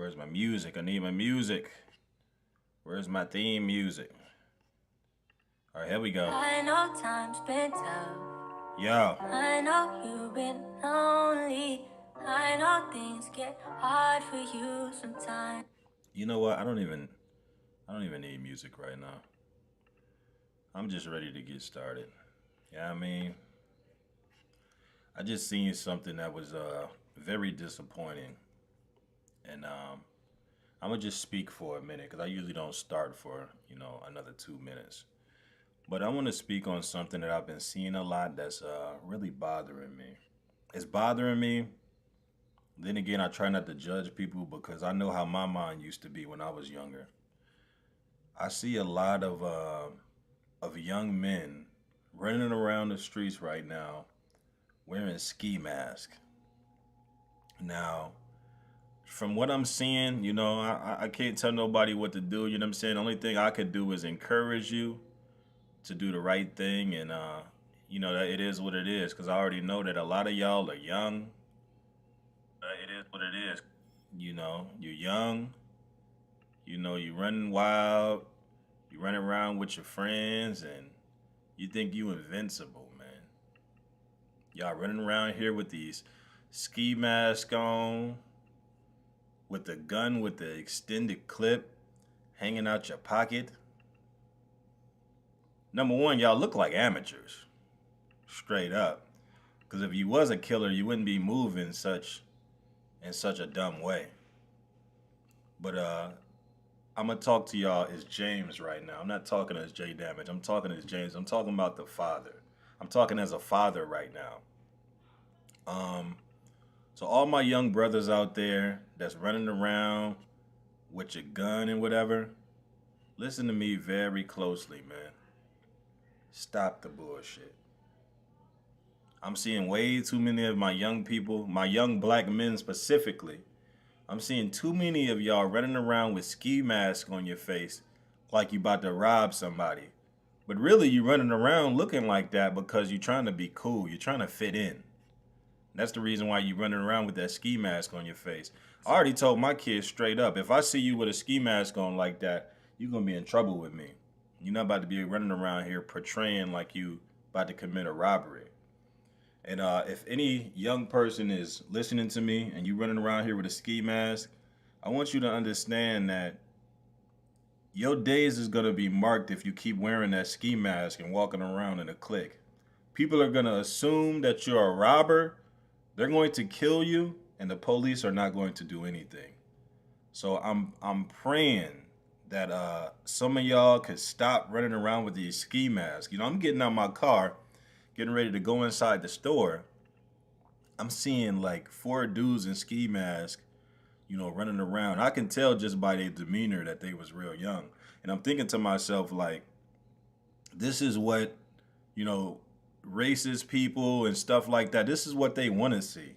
Where's my music? I need my music. Where's my theme music? All right, here we go. I know time's been tough. Yo. I know you've been lonely. I know things get hard for you sometimes. You know what? I don't even need music right now. I'm just ready to get started. Yeah, I mean, I just seen something that was very disappointing, and I'm gonna just speak for a minute because I usually don't start for another 2 minutes. But I want to speak on something that I've been seeing a lot that's really bothering me. It's bothering me. Then again, I try not to judge people because I know how my mind used to be when I was younger. I see a lot of young men running around the streets right now wearing ski masks. Now, from what I'm seeing, I can't tell nobody what to do. You know what I'm saying? The only thing I could do is encourage you to do the right thing, and that it is what it is. Because I already know that a lot of y'all are young. It is what it is. You're young. You running wild. You running around with your friends, and you think you invincible, man. Y'all running around here with these ski masks on, with the gun with the extended clip hanging out your pocket. Number one, y'all look like amateurs, straight up. Because if you was a killer, you wouldn't be moving in such a dumb way. But I'm gonna talk to y'all as James right now. I'm not talking as J Damage. I'm talking as James. I'm talking about the father. I'm talking as a father right now. Um, so all my young brothers out there that's running around with your gun and whatever, listen to me very closely, man. Stop the bullshit. I'm seeing way too many of my young people, my young black men specifically. I'm seeing too many of y'all running around with ski masks on your face like you about to rob somebody. But really, you running around looking like that because you're trying to be cool. You're trying to fit in. That's the reason why you running around with that ski mask on your face. I already told my kids straight up, if I see you with a ski mask on like that, you're going to be in trouble with me. You're not about to be running around here portraying like you about to commit a robbery. And if any young person is listening to me and you running around here with a ski mask, I want you to understand that your days is going to be marked if you keep wearing that ski mask and walking around in a clique. People are going to assume that you're a robber. They're going to kill you, and the police are not going to do anything. So I'm praying that some of y'all could stop running around with these ski masks. I'm getting out my car, getting ready to go inside the store. I'm seeing like four dudes in ski masks, running around. I can tell just by their demeanor that they was real young. And I'm thinking to myself, like, this is what, you know, racist people and stuff like that, this is what they want to see.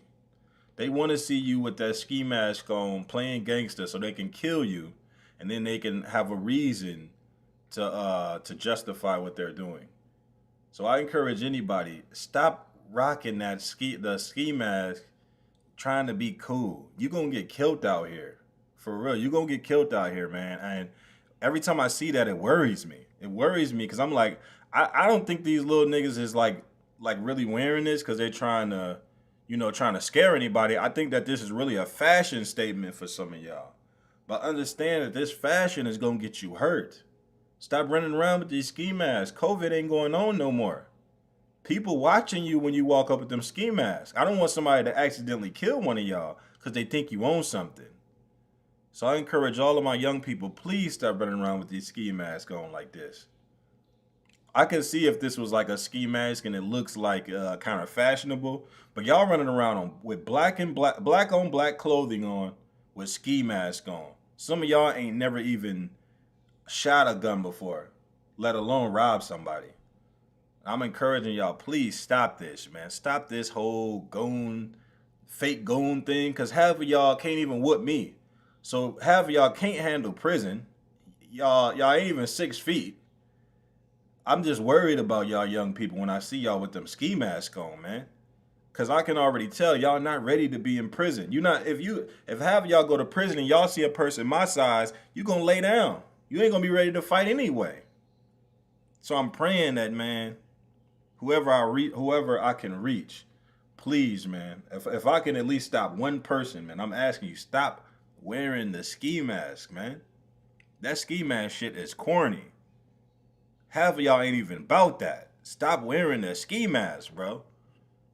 They want to see you with that ski mask on playing gangster so they can kill you, and then they can have a reason to justify what they're doing. So I encourage anybody, stop rocking the ski mask trying to be cool. You're going to get killed out here. For real. You're going to get killed out here, man. And every time I see that, it worries me. It worries me because I'm like, I don't think these little niggas is like really wearing this because they're trying to scare anybody. I think that this is really a fashion statement for some of y'all. But understand that this fashion is going to get you hurt. Stop running around with these ski masks. COVID ain't going on no more. People watching you when you walk up with them ski masks. I don't want somebody to accidentally kill one of y'all because they think you own something. So I encourage all of my young people, please stop running around with these ski masks on like this. I can see if this was like a ski mask and it looks like kind of fashionable, but y'all running around with black on black clothing on with ski mask on. Some of y'all ain't never even shot a gun before, let alone rob somebody. I'm encouraging y'all, please stop this, man. Stop this whole fake goon thing, because half of y'all can't even whoop me. So half of y'all can't handle prison. Y'all ain't even 6 feet. I'm just worried about y'all young people when I see y'all with them ski masks on, man. Cause I can already tell y'all not ready to be in prison. You not if half of y'all go to prison and y'all see a person my size, you gonna lay down. You ain't gonna be ready to fight anyway. So I'm praying that, man, whoever I can reach, please, man, if I can at least stop one person, man, I'm asking you, stop wearing the ski mask, man. That ski mask shit is corny. Half of y'all ain't even about that. Stop wearing the ski mask, bro.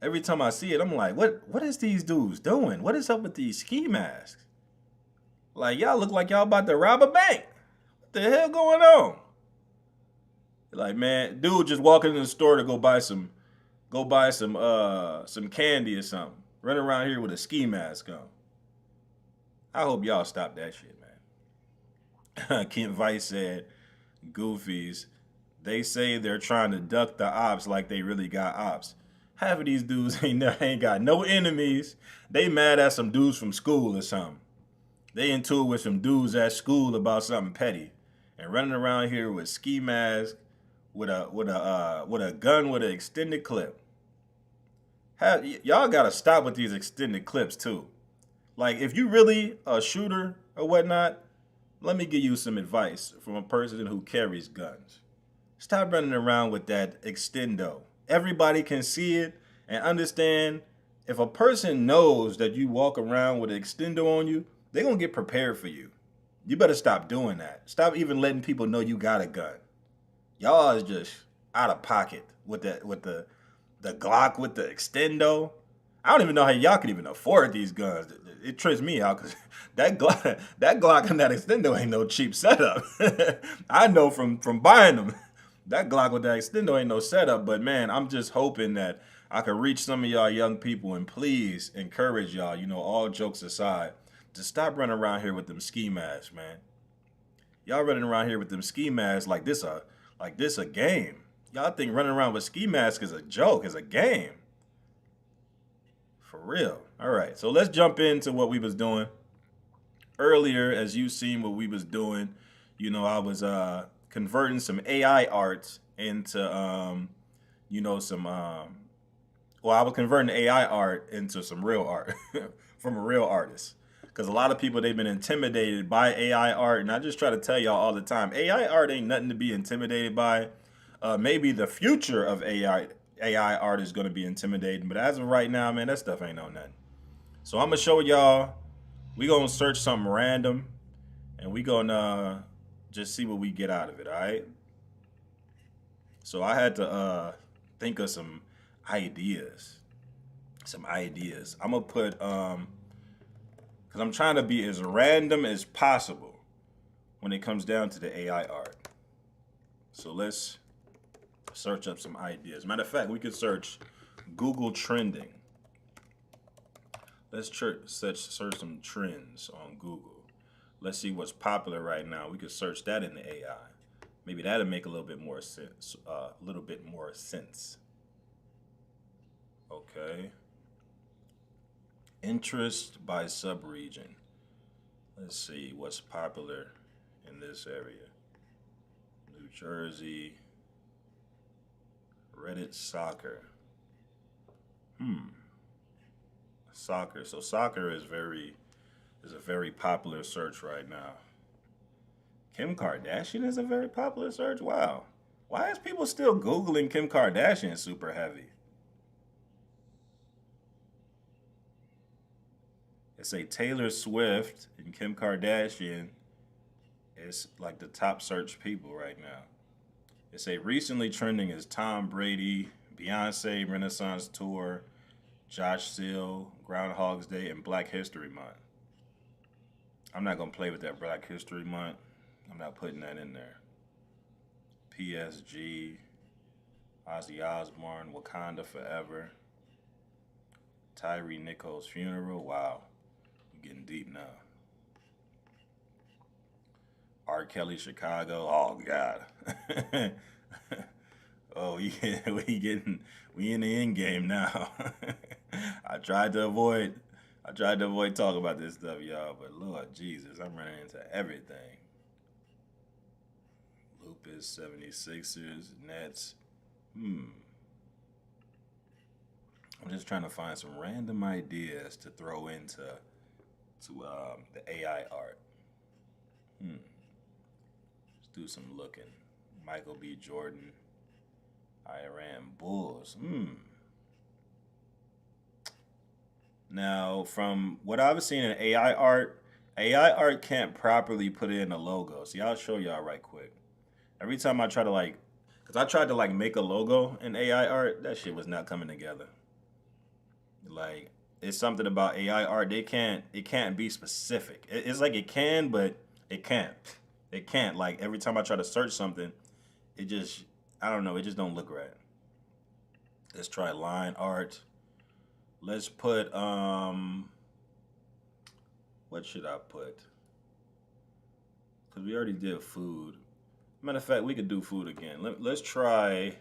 Every time I see it, I'm like, what is these dudes doing? What is up with these ski masks? Like, y'all look like y'all about to rob a bank. What the hell going on? Like, man, dude just walking in the store to go buy some candy or something. Running around here with a ski mask on. I hope y'all stop that shit, man. Kent Vice said, Goofies, they say they're trying to duck the ops like they really got ops. Half of these dudes ain't got no enemies. They mad at some dudes from school or something. They into it with some dudes at school about something petty, and running around here with ski mask, with a gun with an extended clip. Y'all gotta stop with these extended clips too. Like, if you really a shooter or whatnot, let me give you some advice from a person who carries guns. Stop running around with that extendo. Everybody can see it and understand. If a person knows that you walk around with an extendo on you, they're going to get prepared for you. You better stop doing that. Stop even letting people know you got a gun. Y'all is just out of pocket with the Glock with the extendo. I don't even know how y'all can even afford these guns. It trips me out because that Glock and that extendo ain't no cheap setup. I know from buying them. That Glock with that extendo ain't no setup, but man, I'm just hoping that I can reach some of y'all young people and please encourage y'all, all jokes aside, to stop running around here with them ski masks, man. Y'all running around here with them ski masks like this a game. Y'all think running around with ski masks is a joke, is a game. For real. All right, so let's jump into what we was doing. Earlier, as you seen what we was doing, I was converting some AI art into I was converting AI art into some real art from a real artist. Because a lot of people, they've been intimidated by AI art, and I just try to tell y'all all the time, AI art ain't nothing to be intimidated by. Maybe the future of AI art is going to be intimidating, but as of right now, man, that stuff ain't no nothing. So I'm gonna show y'all. We gonna search something random, and we gonna just see what we get out of it. All right. So I had to think of some ideas. I'm gonna put because I'm trying to be as random as possible when it comes down to the AI art. So let's search up some ideas. Matter of fact, we could search Google trending. Let's search some trends on Google. Let's see what's popular right now. We could search that in the AI. Maybe that'll make a little bit more sense. Okay. Interest by subregion. Let's see what's popular in this area. New Jersey. Reddit soccer. Soccer. So soccer is a very popular search right now. Kim Kardashian is a very popular search. Wow. Why is people still Googling Kim Kardashian super heavy? It's a Taylor Swift and Kim Kardashian is like the top search people right now. It's a recently trending is Tom Brady, Beyonce Renaissance Tour, Josh Seal, Groundhog's Day, and Black History Month. I'm not going to play with that Black History Month. I'm not putting that in there. PSG, Ozzy Osbourne, Wakanda Forever, Tyree Nichols' funeral. Wow, we're getting deep now. R. Kelly, Chicago. Oh God. Oh yeah, we in the end game now. I tried to avoid talking about this stuff, y'all, but Lord Jesus, I'm running into everything. Lupus, 76ers, Nets. I'm just trying to find some random ideas to throw into the AI art. Hmm. Let's do some looking. Michael B. Jordan, Iran Bulls. Now, from what I've seen in AI art can't properly put in a logo. See, I'll show y'all right quick. Every time I try to like, cause I tried to like make a logo in AI art, that shit was not coming together. Like, it's something about AI art. It can't be specific. It's like it can, but it can't. It can't. Like every time I try to search something, it just, I don't know. It just don't look right. Let's try line art. Let's put what should I put? Cause we already did food. Matter of fact, we could do food again. Let's try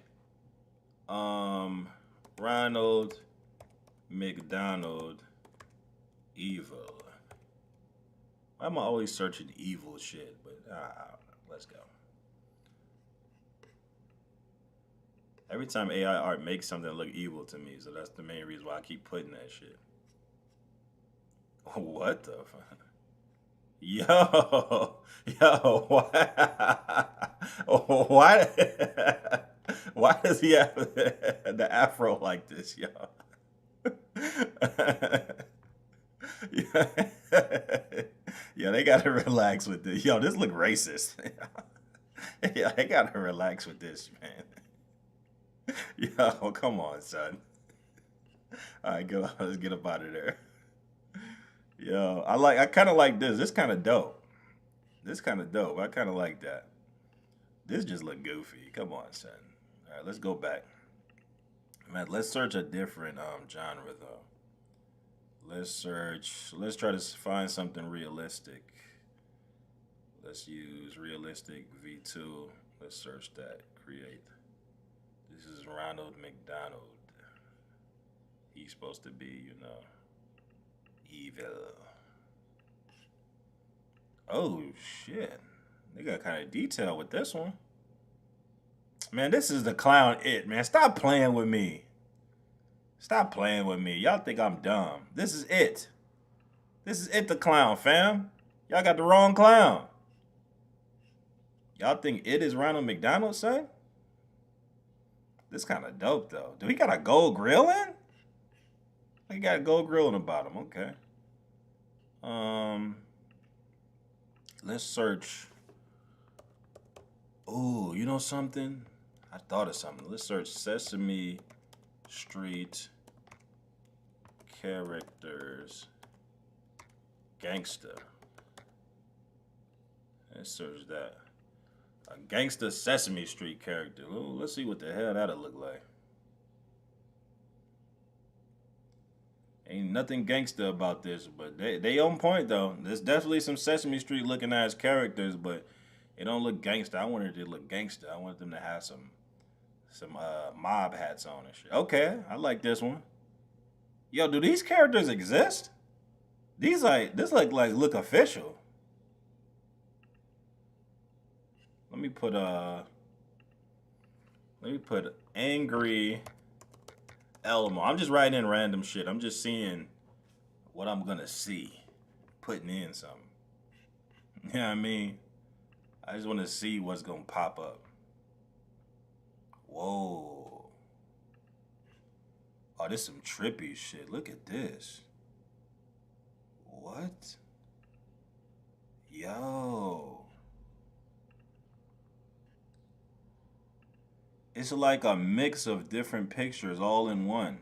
um Ronald McDonald evil. Why am I always searching evil shit? But I don't know. Let's go. Every time AI art makes something look evil to me, so that's the main reason why I keep putting that shit. What the fuck? Yo, yo, why? Why? Why does he have the afro like this, yo? Yeah, yeah, they gotta relax with this. Yo, this look racist. Yeah, they gotta relax with this, man. Yo, come on, son. All right, go. Let's get up out of there. Yo, I kind of like this. This kind of dope. This kind of dope. I kind of like that. This just look goofy. Come on, son. All right, let's go back. Man, let's search a different genre though. Let's search. Let's try to find something realistic. Let's use realistic V2. Let's search that. Create. This is Ronald McDonald. He's supposed to be, evil. Oh shit. They got kind of detail with this one. Man, this is the clown it, man. Stop playing with me. Stop playing with me. Y'all think I'm dumb. This is it. This is it the clown, fam. Y'all got the wrong clown. Y'all think it is Ronald McDonald, son? This kind of dope though. Do he got a gold grill in? He got a gold grill in the bottom. Okay. Um, let's search. Oh, you know something? I thought of something. Let's search Sesame Street characters gangster. Let's search that. A gangster Sesame Street character. Ooh, let's see what the hell that'll look like. Ain't nothing gangster about this, but they on point though. There's definitely some Sesame Street looking ass characters, but it don't look gangster. I wanted it to look gangster. I wanted them to have some mob hats on and shit. Okay, I like this one. Yo, do these characters exist? These like this like look official. Let me put angry Elmo. I'm just writing in random shit. I'm just seeing what I'm gonna see. Putting in something. You know what I mean? I just wanna see what's gonna pop up. Whoa. Oh, this some trippy shit. Look at this. What? Yo. It's like a mix of different pictures all in one.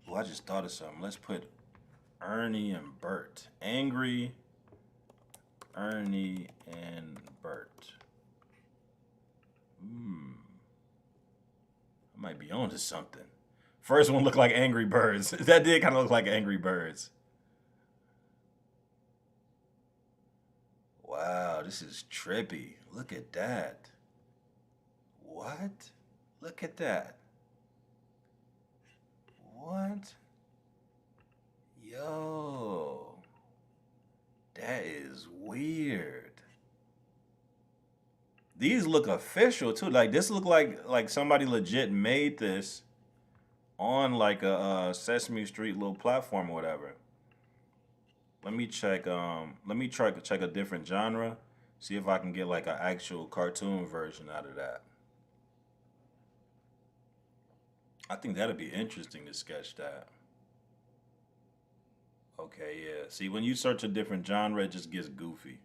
Oh, I just thought of something. Let's put Ernie and Bert. Angry Ernie and Bert. I might be on to something. First one looked like Angry Birds. That did kind of look like Angry Birds. Wow, this is trippy. Look at that. What? Look at that. What? Yo. That is weird. These look official too. Like this look like somebody legit made this on like a Sesame Street little platform or whatever. Let me check. Let me try to check a different genre. See if I can get like an actual cartoon version out of that. I think that'd be interesting to sketch that. Okay, yeah. See, when you search a different genre, it just gets goofy.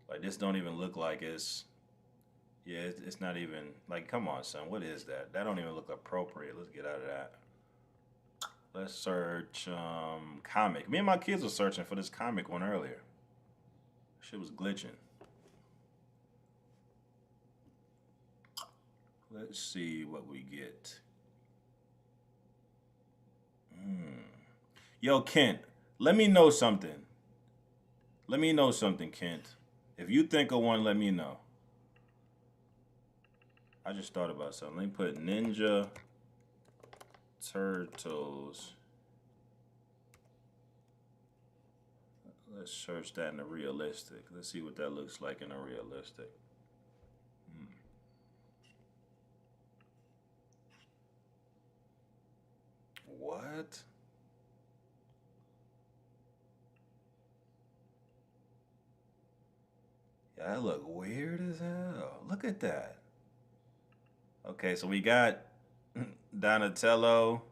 Like this don't even look like it's. Yeah, it's not even like. Come on, son. What is that? That don't even look appropriate. Let's get out of that. Let's search comic. Me and my kids were searching for this comic one earlier. Shit was glitching. Let's see what we get. Hmm. Yo, Kent, let me know something. Let me know something, Kent. If you think of one, let me know. I just thought about something. Let me put Ninja Turtles. Let's search that in a realistic. Let's see what that looks like in a realistic. Hmm. What? Yeah, that look weird as hell. Look at that. Okay, so we got Donatello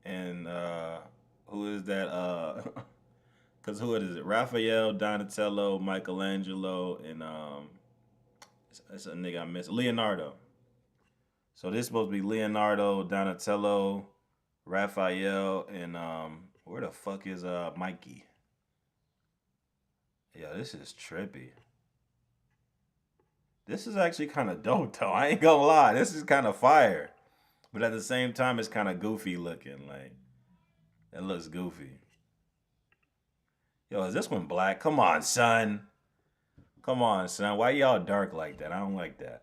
and who is that? Cause who is it? Raphael, Donatello, Michelangelo, and it's a nigga I missed. Leonardo. So this is supposed to be Leonardo, Donatello, Raphael, and where the fuck is Mikey? Yeah, this is trippy. This is actually kind of dope though. I ain't gonna lie. This is kind of fire, but at the same time, it's kind of goofy looking. Like it looks goofy. Yo, is this one black? Come on, son. Come on, son. Why y'all dark like that? I don't like that.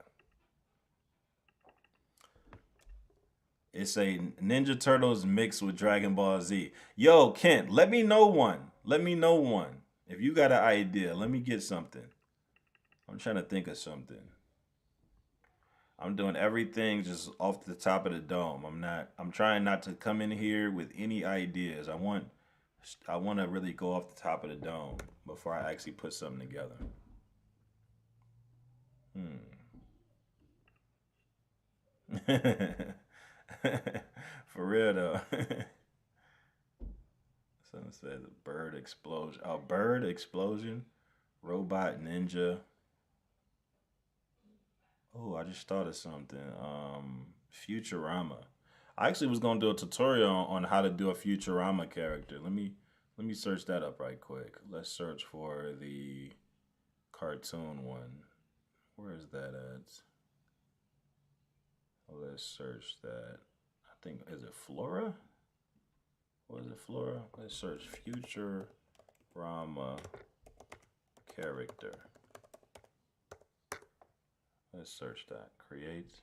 It's a Ninja Turtles mixed with Dragon Ball Z. Yo, Kent, let me know one. Let me know one. If you got an idea, let me get something. I'm trying to think of something. I'm doing everything just off the top of the dome. I'm trying not to come in here with any ideas. I want to really go off the top of the dome before I actually put something together. Hmm. For real though. Someone said bird explosion. Oh, bird explosion. Robot ninja. Oh, I just thought of something. Futurama. I actually was gonna do a tutorial on how to do a Futurama character. Let me search that up right quick. Let's search for the cartoon one. Where is that at? Let's search that. I think is it Flora? Was it Flora? Let's search Futurama character. Let's search that. Create.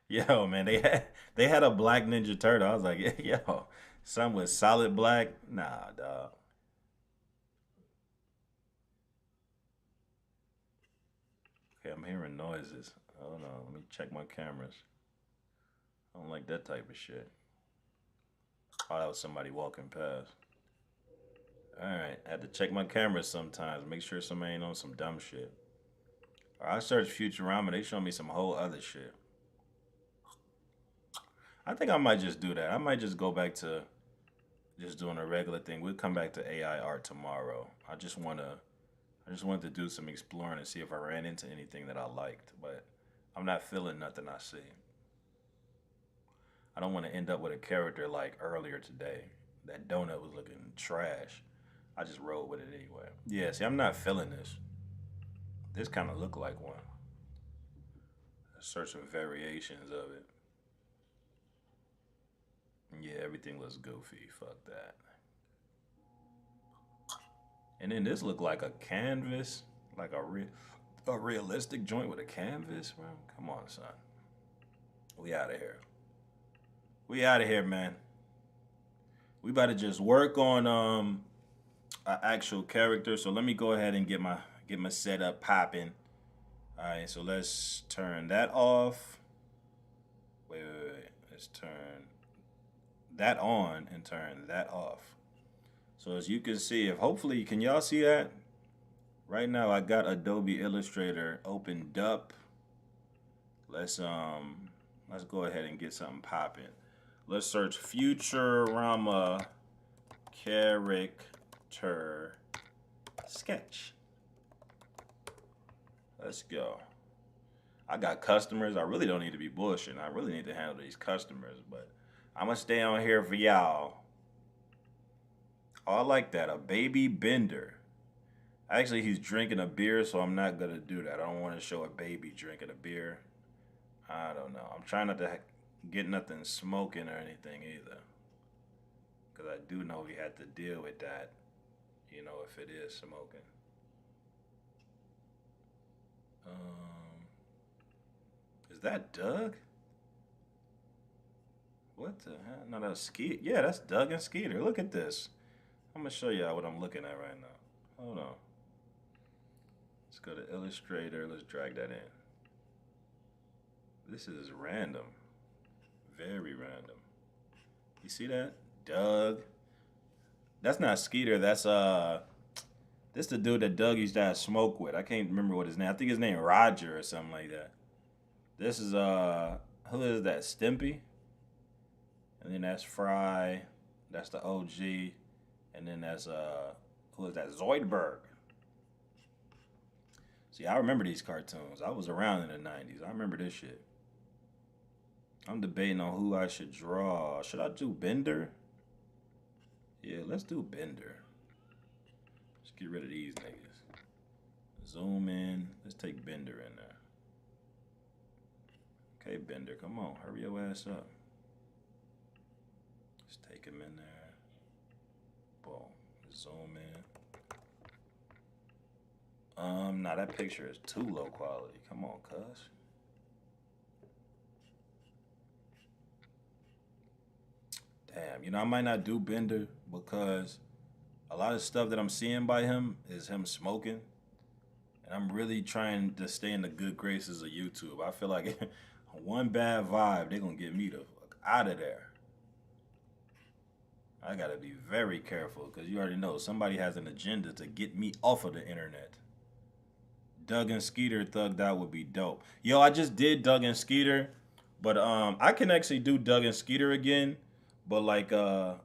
Yo, man, they had a black Ninja Turtle. I was like, yo, some with solid black. Nah, dog. Okay, I'm hearing noises. Hold on, let me check my cameras. I don't like that type of shit. Oh, that was somebody walking past. All right, I had to check my cameras sometimes. Make sure somebody ain't on some dumb shit. Or I search Futurama. They show me some whole other shit. I think I might just do that. I might just go back to just doing a regular thing. We'll come back to AI art tomorrow. I just wanted to do some exploring and see if I ran into anything that I liked, but I'm not feeling nothing I see. I don't want to end up with a character like earlier today. That donut was looking trash. I just rolled with it anyway. Yeah, see, I'm not feeling this. This kind of looked like one. Let's search some variations of it. Yeah, everything looks goofy. Fuck that. And then this looked like a canvas, like a realistic joint with a canvas, bro. Come on, son. We out of here. We out of here, man. We about to just work on an actual character. So let me go ahead and get my setup popping. All right, so let's turn that off. Wait. Let's turn that on and turn that off. So as you can see, if hopefully, can y'all see that? Right now I got Adobe Illustrator opened up. Let's go ahead and get something popping. Let's search Futurama character sketch. Let's go. I got customers. I really don't need to be bullshitting. I really need to handle these customers, but I'm gonna stay on here for y'all. Oh, I like that. A baby bender. Actually, he's drinking a beer, so I'm not gonna do that. I don't want to show a baby drinking a beer. I don't know. I'm trying not to get nothing smoking or anything either, because I do know we had to deal with that. You know, if it is smoking. Um, is that Doug? What the hell? No, that's Skeet. Yeah, that's Doug and Skeeter. Look at this. I'm gonna show y'all what I'm looking at right now. Hold on. Let's go to Illustrator. Let's drag that in. This is random. Very random. You see that? Doug. That's not Skeeter. This the dude that Doug used to have smoke with. I can't remember what his name. I think his name Roger or something like that. This is who is that? Stimpy. And then that's Fry. That's the OG. And then that's who is that? Zoidberg. See, I remember these cartoons. I was around in the 90s. I remember this shit. I'm debating on who I should draw. Should I do Bender? Yeah, let's do Bender. Let's get rid of these niggas. Zoom in. Let's take Bender in there. Okay, Bender, come on. Hurry your ass up. Let's take him in there. Boom. Zoom in. Nah, that picture is too low quality. Come on, cuz. Damn, you know, I might not do Bender because a lot of stuff that I'm seeing by him is him smoking. And I'm really trying to stay in the good graces of YouTube. I feel like one bad vibe, they're going to get me the fuck out of there. I got to be very careful because you already know somebody has an agenda to get me off of the internet. Doug and Skeeter thugged out would be dope. Yo, I just did Doug and Skeeter, but I can actually do Doug and Skeeter again, but like to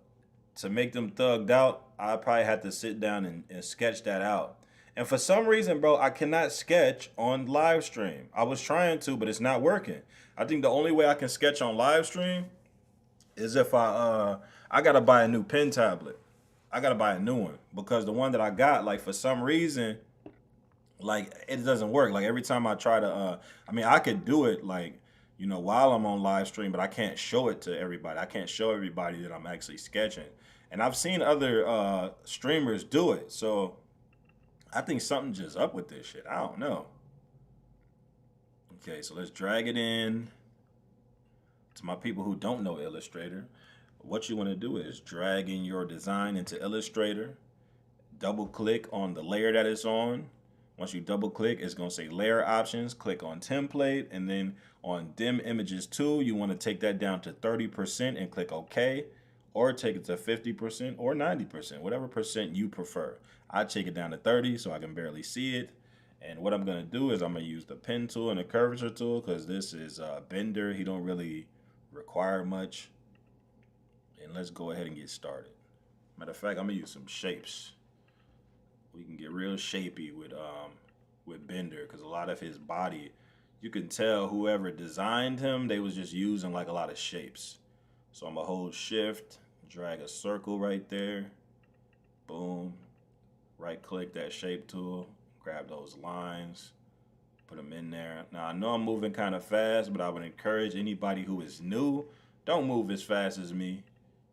make them thugged out, I probably had to sit down and sketch that out. And for some reason, bro, I cannot sketch on live stream. I was trying to, but it's not working. I think the only way I can sketch on live stream is if I gotta buy a new pen tablet. I gotta buy a new one because the one that I got, like for some reason, like it doesn't work. Like every time I try to I mean I could do it like, you know, while I'm on live stream, but I can't show it to everybody. I can't show everybody that I'm actually sketching. And I've seen other streamers do it. So I think something's just up with this shit. I don't know. Okay, so let's drag it in. To my people who don't know Illustrator, what you want to do is drag in your design into Illustrator, double click on the layer that it's on. Once you double click, it's going to say layer options, click on template, and then on dim images 2, you want to take that down to 30% and click OK, or take it to 50% or 90%, whatever percent you prefer. I take it down to 30 so I can barely see it. And what I'm going to do is I'm going to use the pen tool and the curvature tool because this is Bender. He don't really require much. And let's go ahead and get started. Matter of fact, I'm going to use some shapes. We can get real shapy with Bender because a lot of his body, you can tell whoever designed him, they was just using like a lot of shapes. So I'm going to hold shift, drag a circle right there. Boom. Right click that shape tool, grab those lines, put them in there. Now I know I'm moving kind of fast, but I would encourage anybody who is new, don't move as fast as me.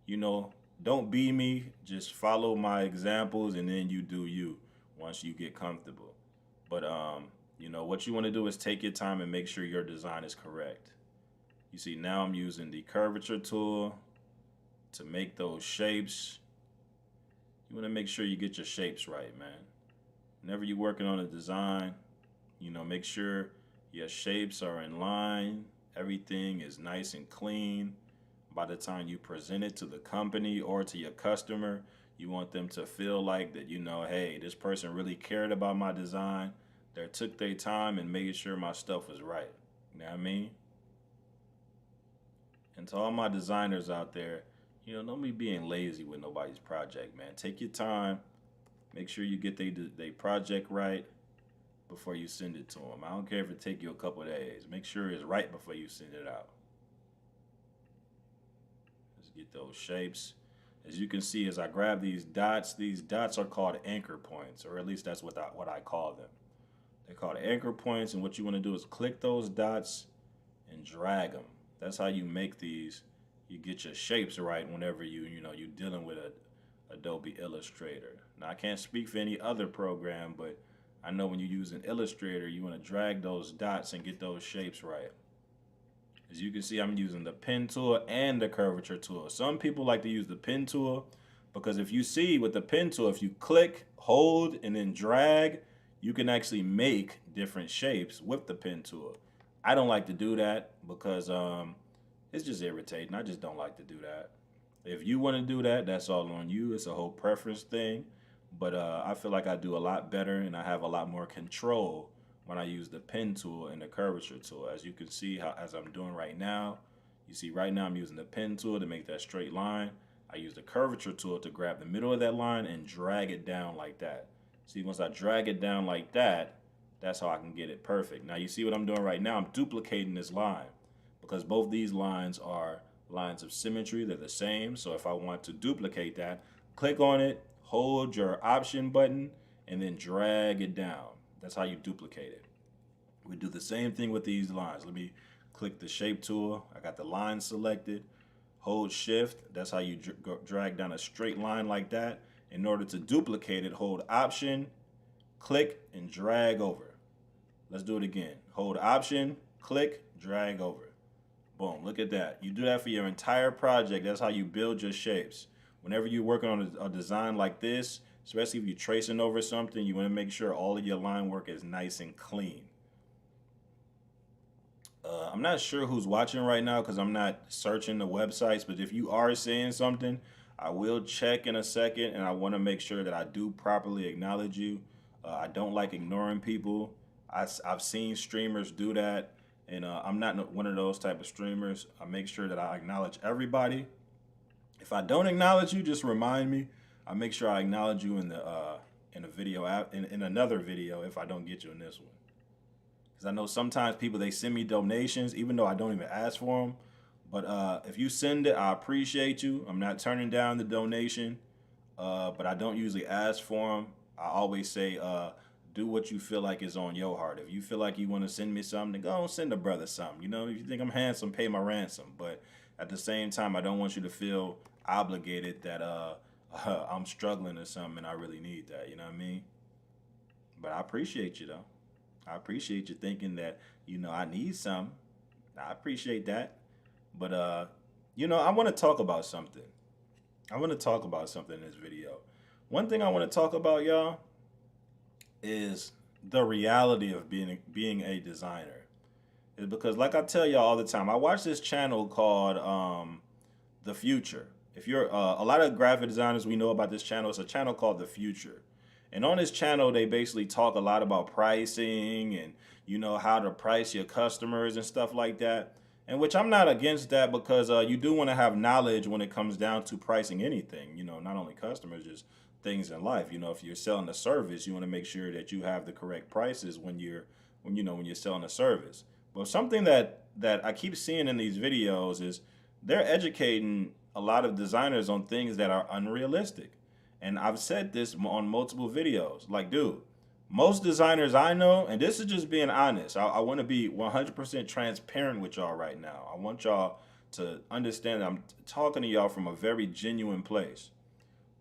You know, don't be me. Just follow my examples and then you do you once you get comfortable. But you know, what you want to do is take your time and make sure your design is correct. You see, now I'm using the curvature tool to make those shapes. You want to make sure you get your shapes right, man. Whenever you're working on a design, make sure your shapes are in line. Everything is nice and clean. By the time you present it to the company or to your customer, you want them to feel like that, hey, this person really cared about my design. They took their time and made sure my stuff was right. You know what I mean? And to all my designers out there, don't be being lazy with nobody's project, man. Take your time. Make sure you get they project right before you send it to them. I don't care if it take you a couple of days. Make sure it's right before you send it out. Let's get those shapes. As you can see, as I grab these dots are called anchor points, or at least that's what I call them. They're called anchor points, and what you want to do is click those dots and drag them. That's how you make these. You get your shapes right whenever you're dealing with Adobe Illustrator. Now I can't speak for any other program, but I know when you use an Illustrator, you want to drag those dots and get those shapes right. As you can see, I'm using the pen tool and the curvature tool. Some people like to use the pen tool because if you see with the pen tool, if you click, hold, and then drag, you can actually make different shapes with the pen tool. I don't like to do that because it's just irritating. I just don't like to do that. If you want to do that, that's all on you. It's a whole preference thing. But I feel like I do a lot better and I have a lot more control when I use the pen tool and the curvature tool. As you can see, as I'm doing right now, you see right now I'm using the pen tool to make that straight line. I use the curvature tool to grab the middle of that line and drag it down like that. See, once I drag it down like that, that's how I can get it perfect. Now you see what I'm doing right now? I'm duplicating this line because both these lines are lines of symmetry. They're the same. So if I want to duplicate that, click on it, hold your option button, and then drag it down. That's how you duplicate it. We do the same thing with these lines. Let me click the shape tool. I got the line selected. Hold shift. That's how you drag down a straight line like that. In order to duplicate it, hold option, click, and drag over. Let's do it again. Hold option, click, drag over. Boom, look at that. You do that for your entire project. That's how you build your shapes. Whenever you're working on a design like this, especially if you're tracing over something, you want to make sure all of your line work is nice and clean. I'm not sure who's watching right now because I'm not searching the websites, but if you are saying something, I will check in a second, and I want to make sure that I do properly acknowledge you. I don't like ignoring people. I've seen streamers do that, and I'm not one of those type of streamers. I make sure that I acknowledge everybody. If I don't acknowledge you, just remind me. I make sure I acknowledge you in the video in another video if I don't get you in this one. Because I know sometimes people, they send me donations even though I don't even ask for them. But if you send it, I appreciate you. I'm not turning down the donation, but I don't usually ask for them. I always say, do what you feel like is on your heart. If you feel like you want to send me something, go and send a brother something. If you think I'm handsome, pay my ransom. But at the same time, I don't want you to feel obligated that I'm struggling or something and I really need that. You know what I mean? But I appreciate you, though. I appreciate you thinking that, I need something. I appreciate that. But, I want to talk about something. I want to talk about something in this video. One thing I want to talk about, y'all, is the reality of being a designer. Is because, like I tell y'all all the time, I watch this channel called The Future. If you're a lot of graphic designers, we know about this channel. It's a channel called The Future. And on this channel, they basically talk a lot about pricing and, how to price your customers and stuff like that. And which I'm not against that because you do want to have knowledge when it comes down to pricing anything, not only customers, just things in life. If you're selling a service, you want to make sure that you have the correct prices when you're selling a service. But something that I keep seeing in these videos is they're educating a lot of designers on things that are unrealistic. And I've said this on multiple videos. Like, dude, most designers I know, and this is just being honest. I want to be 100% transparent with y'all right now. I want y'all to understand that I'm talking to y'all from a very genuine place.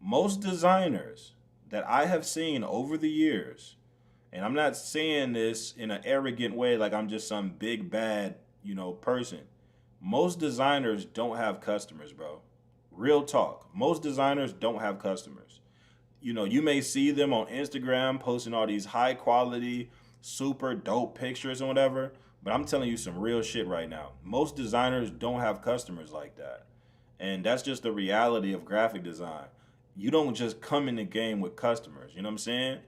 Most designers that I have seen over the years, and I'm not saying this in an arrogant way like I'm just some big bad, person. Most designers don't have customers, bro. Real talk. Most designers don't have customers. you may see them on Instagram posting all these high quality, super dope pictures and whatever. But I'm telling you some real shit right now. Most designers don't have customers like that. And that's just the reality of graphic design. You don't just come in the game with customers. You know what I'm saying?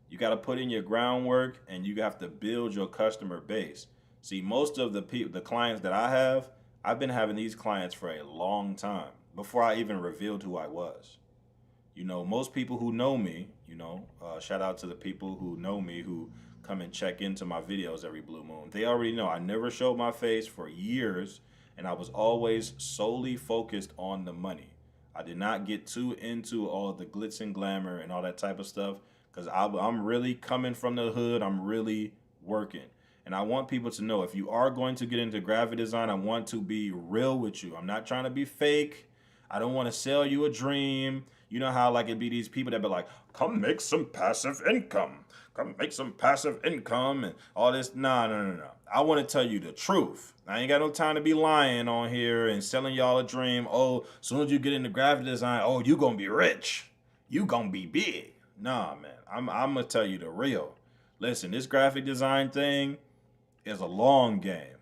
You got to put in your groundwork and you have to build your customer base. See, most of the clients that I have, I've been having these clients for a long time before I even revealed who I was. Most people who know me, shout out to the people who know me who come and check into my videos every blue moon. They already know I never showed my face for years, and I was always solely focused on the money. I did not get too into all the glitz and glamour and all that type of stuff because I'm really coming from the hood. I'm really working. And I want people to know if you are going to get into graphic design, I want to be real with you. I'm not trying to be fake. I don't want to sell you a dream. You know how like it be these people that be like, come make some passive income. Come make some passive income and all this. No, no, no, no. I want to tell you the truth. I ain't got no time to be lying on here and selling y'all a dream. Oh, as soon as you get into graphic design, oh, you gonna be rich. You gonna be big. Nah, man. I'm gonna tell you the real. Listen, this graphic design thing is a long game.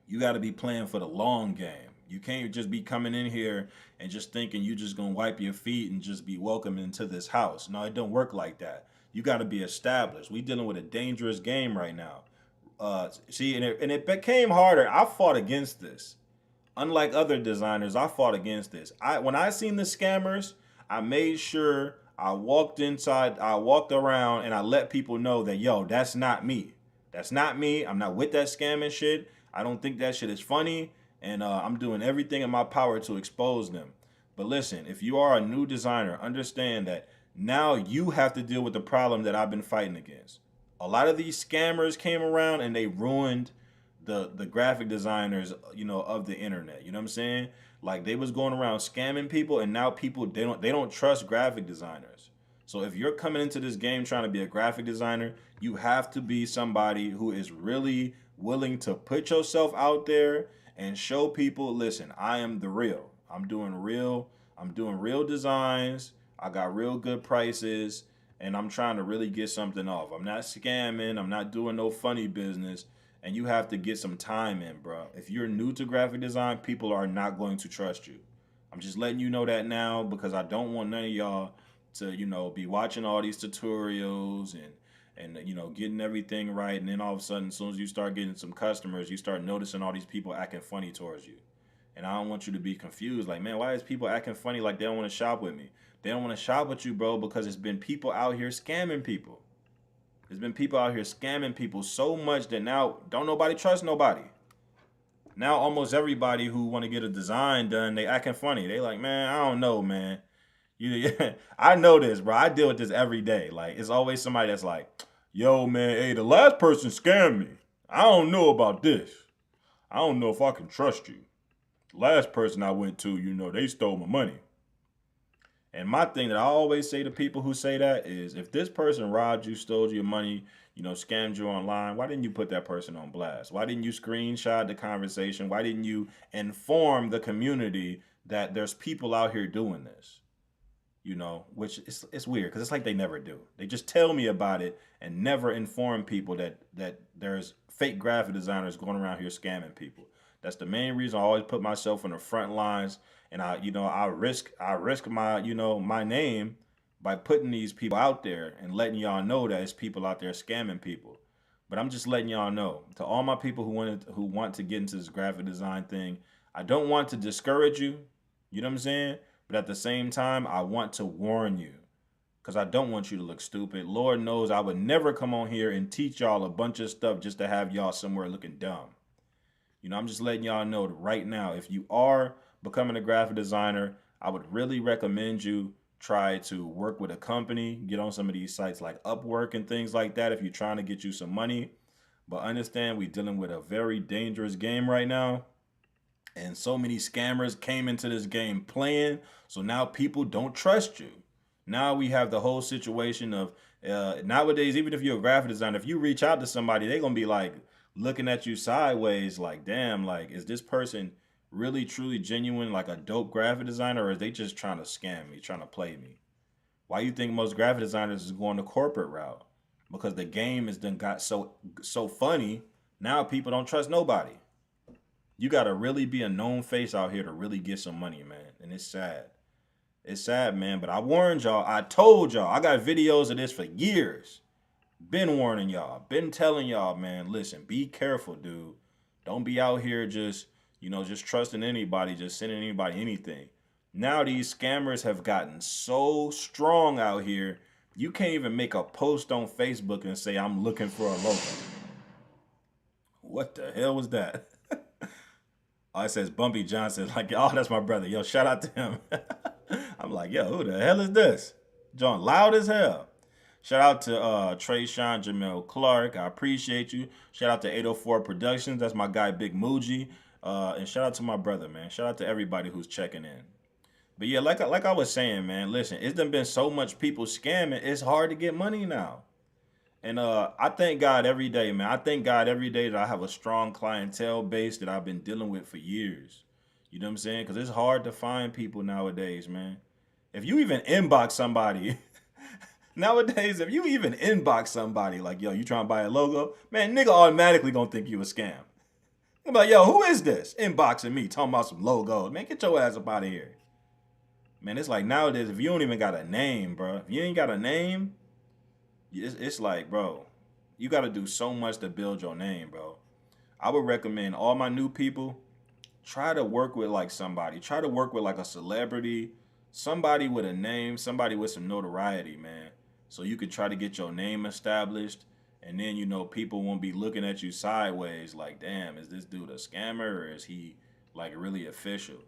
You got to be playing for the long game. You can't just be coming in here and just thinking you just gonna wipe your feet and just be welcome into this house. No, it don't work like that. You got to be established. We dealing with a dangerous game right now. See, and it became harder. I fought against this. Unlike other designers, I fought against this. When I seen the scammers, I made sure I walked inside, I walked around, and I let people know that, yo, that's not me. That's not me. I'm not with that scamming shit. I don't think that shit is funny, and I'm doing everything in my power to expose them. But listen, if you are a new designer, understand that now you have to deal with the problem that I've been fighting against. A lot of these scammers came around and they ruined the graphic designers, of the internet. You know what I'm saying? Like they was going around scamming people, and now people they don't trust graphic designers. So if you're coming into this game trying to be a graphic designer, you have to be somebody who is really willing to put yourself out there and show people, listen, I am the real. I'm doing real designs. I got real good prices, and I'm trying to really get something off. I'm not scamming. I'm not doing no funny business. And you have to get some time in, bro. If you're new to graphic design, people are not going to trust you. I'm just letting you know that now because I don't want none of y'all to, be watching all these tutorials and getting everything right. And then all of a sudden, as soon as you start getting some customers, you start noticing all these people acting funny towards you. And I don't want you to be confused. Like, man, why is people acting funny like they don't want to shop with me? They don't want to shop with you, bro, because it's been people out here scamming people. There's been people out here scamming people so much that now don't nobody trust nobody. Now almost everybody who want to get a design done, they acting funny. They like, man, I don't know, man. I know this, bro. I deal with this every day. Like, it's always somebody that's like, yo, man, hey, the last person scammed me. I don't know about this. I don't know if I can trust you. The last person I went to, they stole my money. And my thing that I always say to people who say that is, if this person robbed you, stole your money, scammed you online, why didn't you put that person on blast? Why didn't you screenshot the conversation? Why didn't you inform the community that there's people out here doing this? Which it's weird because it's like they never do. They just tell me about it and never inform people that there's fake graphic designers going around here scamming people. That's the main reason I always put myself in the front lines, and I risk my my name by putting these people out there and letting y'all know that it's people out there scamming people. But I'm just letting y'all know, to all my people who want to get into this graphic design thing, I don't want to discourage you. You know what I'm saying? But at the same time, I want to warn you because I don't want you to look stupid. Lord knows I would never come on here and teach y'all a bunch of stuff just to have y'all somewhere looking dumb. I'm just letting y'all know that right now, if you are becoming a graphic designer, I would really recommend you try to work with a company, get on some of these sites like Upwork and things like that if you're trying to get you some money. But understand we're dealing with a very dangerous game right now. And so many scammers came into this game playing, so now people don't trust you. Now we have the whole situation of nowadays, even if you're a graphic designer, if you reach out to somebody, they're going to be like looking at you sideways like, damn, like, is this person really, truly genuine, like a dope graphic designer, or is they just trying to scam me, trying to play me? Why you think most graphic designers is going the corporate route? Because the game has done got so funny. Now people don't trust nobody. You gotta really be a known face out here to really get some money, man. And it's sad. It's sad, man. But I warned y'all. I told y'all. I got videos of this for years. Been warning y'all. Been telling y'all, man. Listen, be careful, dude. Don't be out here just, just trusting anybody, just sending anybody anything. Now these scammers have gotten so strong out here. You can't even make a post on Facebook and say I'm looking for a logo. What the hell was that? Oh, it says Bumpy Johnson. Like, oh, that's my brother. Yo, shout out to him. I'm like, yo, who the hell is this? John, loud as hell. Shout out to Trey Sean Jamel Clark. I appreciate you. Shout out to 804 Productions. That's my guy, Big Muji. And shout out to my brother, man. Shout out to everybody who's checking in. But yeah, like I was saying, man, listen, it's done been so much people scamming. It's hard to get money now. And I thank God every day, man. I thank God every day that I have a strong clientele base that I've been dealing with for years. You know what I'm saying? Because it's hard to find people nowadays, man. If you even inbox somebody, nowadays, if you even inbox somebody like, yo, you trying to buy a logo, man, nigga automatically gonna think you a scam. I'm like, yo, who is this? Inboxing me, talking about some logos. Man, get your ass up out of here. Man, it's like nowadays, if you don't even got a name, bro, if you ain't got a name, it's like, bro, you got to do so much to build your name, bro. I would recommend all my new people, try to work with like somebody. Try to work with like a celebrity, somebody with a name, somebody with some notoriety, man. So you could try to get your name established. And then, people won't be looking at you sideways like, damn, is this dude a scammer or is he like really official?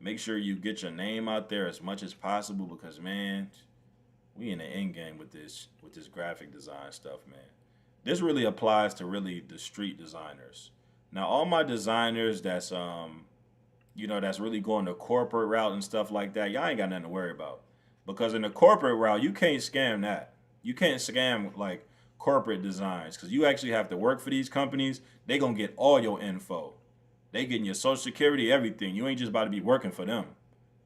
Make sure you get your name out there as much as possible because, man, we in the end game with this graphic design stuff, man. This really applies to really the street designers. Now, all my designers that's really going the corporate route and stuff like that, y'all ain't got nothing to worry about. Because in the corporate route, you can't scam that. You can't scam like corporate designs because you actually have to work for these companies. They gonna get all your info. They getting your social security, everything. You ain't just about to be working for them.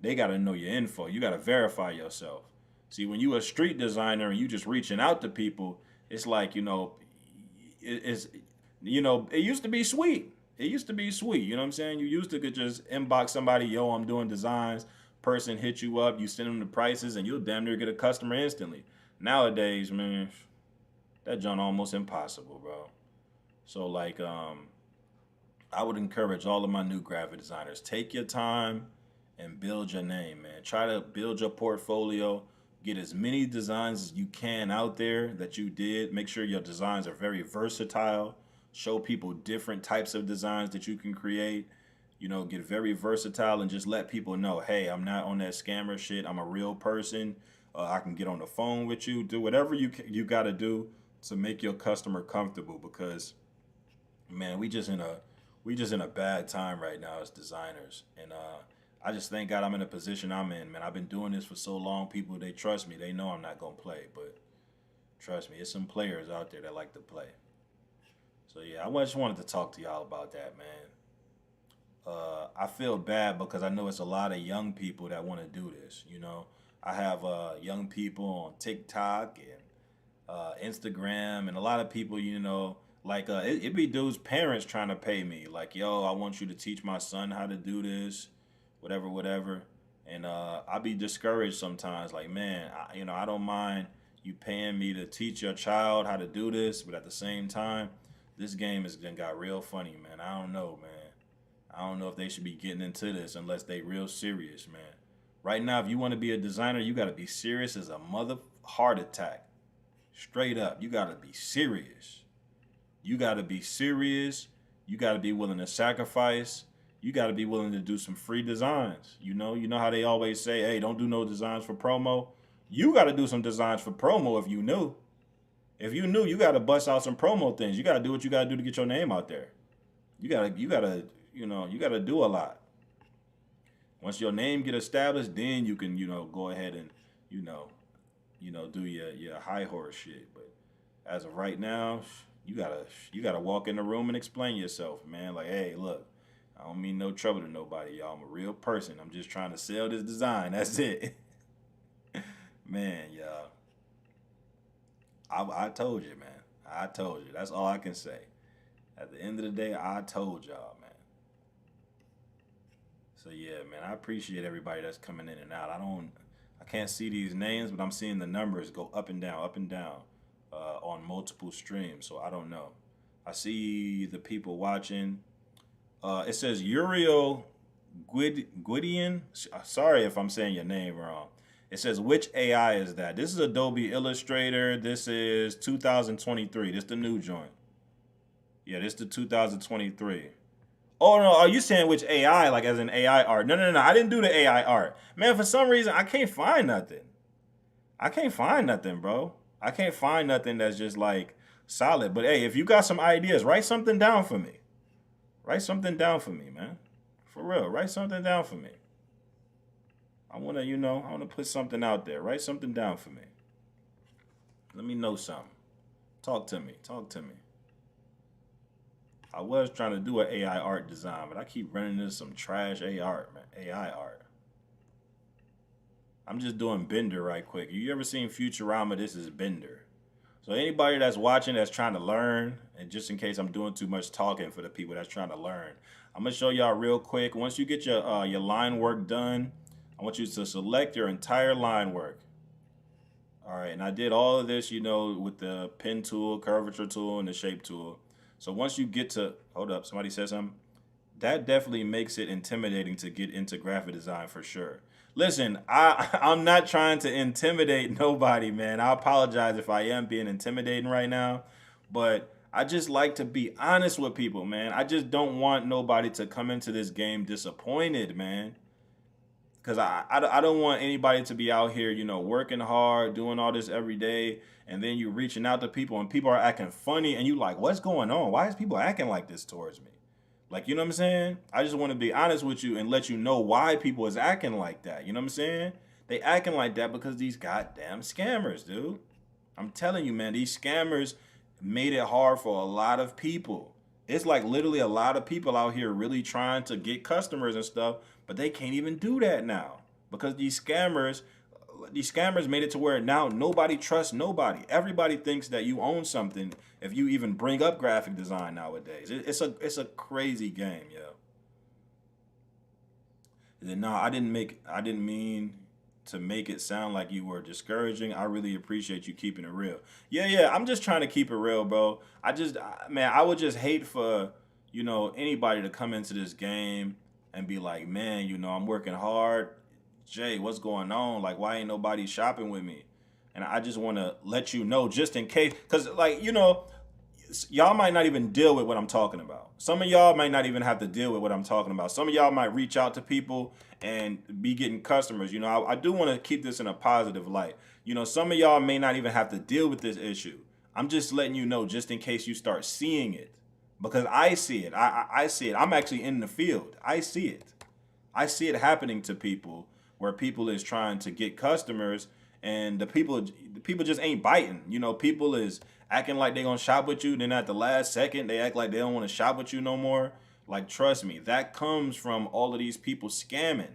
They gotta know your info. You gotta verify yourself. See, when you a street designer and you just reaching out to people, it's like, it used to be sweet. It used to be sweet. You know what I'm saying? You used to could just inbox somebody, yo, I'm doing designs. Person hit you up, you send them the prices, and you'll damn near get a customer instantly. Nowadays, man, that joint almost impossible, bro. So like, I would encourage all of my new graphic designers, take your time and build your name, man. Try to build your portfolio. Get as many designs as you can out there that you did. Make sure your designs are very versatile. Show people different types of designs that you can create. Get very versatile and just let people know, hey, I'm not on that scammer shit. I'm a real person. I can get on the phone with you. Do whatever you got to do to make your customer comfortable because, man, we just in a bad time right now as designers. And I just thank God I'm in a position I'm in, man. I've been doing this for so long. People, they trust me. They know I'm not going to play. But trust me, there's some players out there that like to play. So, yeah, I just wanted to talk to y'all about that, man. I feel bad because I know it's a lot of young people that want to do this, I have young people on TikTok and Instagram and a lot of people, like it be dudes' parents trying to pay me. Like, yo, I want you to teach my son how to do this. Whatever. And I be discouraged sometimes. Like, man, I don't mind you paying me to teach your child how to do this, but at the same time, this game has got real funny, man. I don't know, man. I don't know if they should be getting into this unless they real serious, man. Right now, if you want to be a designer, you got to be serious as a mother heart attack. Straight up, you got to be serious. You got to be serious. You got to be willing to sacrifice. You got to be willing to do some free designs. You know how they always say, hey, don't do no designs for promo. You got to do some designs for promo if you knew. If you knew, you got to bust out some promo things. You got to do what you got to do to get your name out there. You got to do a lot. Once your name get established, then you can, go ahead and, do your high horse shit. But as of right now, you gotta walk in the room and explain yourself, man. Like, hey, look, I don't mean no trouble to nobody, y'all. I'm a real person. I'm just trying to sell this design. That's it. Man, yeah. I told you, man. I told you. That's all I can say. At the end of the day, I told y'all, man. So yeah, man, I appreciate everybody that's coming in and out. I can't see these names, but I'm seeing the numbers go up and down, on multiple streams. So I don't know. I see the people watching. It says Uriel Gwydion. Sorry if I'm saying your name wrong. It says, which AI is that? This is Adobe Illustrator. This is 2023. This is the new joint. Yeah, this is the 2023. Oh no, are you saying which AI, like as in AI art? No, no, no, I didn't do the AI art. Man, for some reason I can't find nothing. I can't find nothing, bro. I can't find nothing that's just like solid. But hey, if you got some ideas, write something down for me. Write something down for me, man. For real, write something down for me. I wanna, I wanna put something out there. Write something down for me. Let me know something. Talk to me. Talk to me. I was trying to do an AI art design, but I keep running into some trash AI art, man. AI art. I'm just doing Bender right quick. You ever seen Futurama? This is Bender. So anybody that's watching that's trying to learn, and just in case I'm doing too much talking for the people that's trying to learn, I'm gonna show y'all real quick. Once you get your line work done, I want you to select your entire line work. All right, and I did all of this, with the pen tool, curvature tool, and the shape tool. So once you get to, hold up, somebody said something. That definitely makes it intimidating to get into graphic design for sure. Listen, I'm not trying to intimidate nobody, man. I apologize if I am being intimidating right now, but I just like to be honest with people, man. I just don't want nobody to come into this game disappointed, man. Because I don't want anybody to be out here, working hard, doing all this every day, and then you reaching out to people and people are acting funny and you like, what's going on? Why is people acting like this towards me? Like, you know what I'm saying? I just want to be honest with you and let you know why people is acting like that. You know what I'm saying? They acting like that because these goddamn scammers, dude. I'm telling you, man, these scammers made it hard for a lot of people. It's like literally a lot of people out here really trying to get customers and stuff, but they can't even do that now because these scammers made it to where now nobody trusts nobody. Everybody thinks that you own something if you even bring up graphic design nowadays. It's a crazy game, yo. No, I didn't mean to make it sound like you were discouraging. I really appreciate you keeping it real. Yeah, yeah, I'm just trying to keep it real, bro. Man, I would just hate for, anybody to come into this game and be like, man, I'm working hard. Jay, what's going on? Like, why ain't nobody shopping with me? And I just want to let you know, just in case, because, like, y'all might not even deal with what I'm talking about. Some of y'all might not even have to deal with what I'm talking about. Some of y'all might reach out to people and be getting customers. I do want to keep this in a positive light. Some of y'all may not even have to deal with this issue. I'm just letting you know just in case you start seeing it. Because I see it. I see it. I'm actually in the field. I see it. I see it happening to people where people is trying to get customers and the people just ain't biting. People is acting like they gonna shop with you, then at the last second they act like they don't want to shop with you no more. Like, trust me, that comes from all of these people scamming.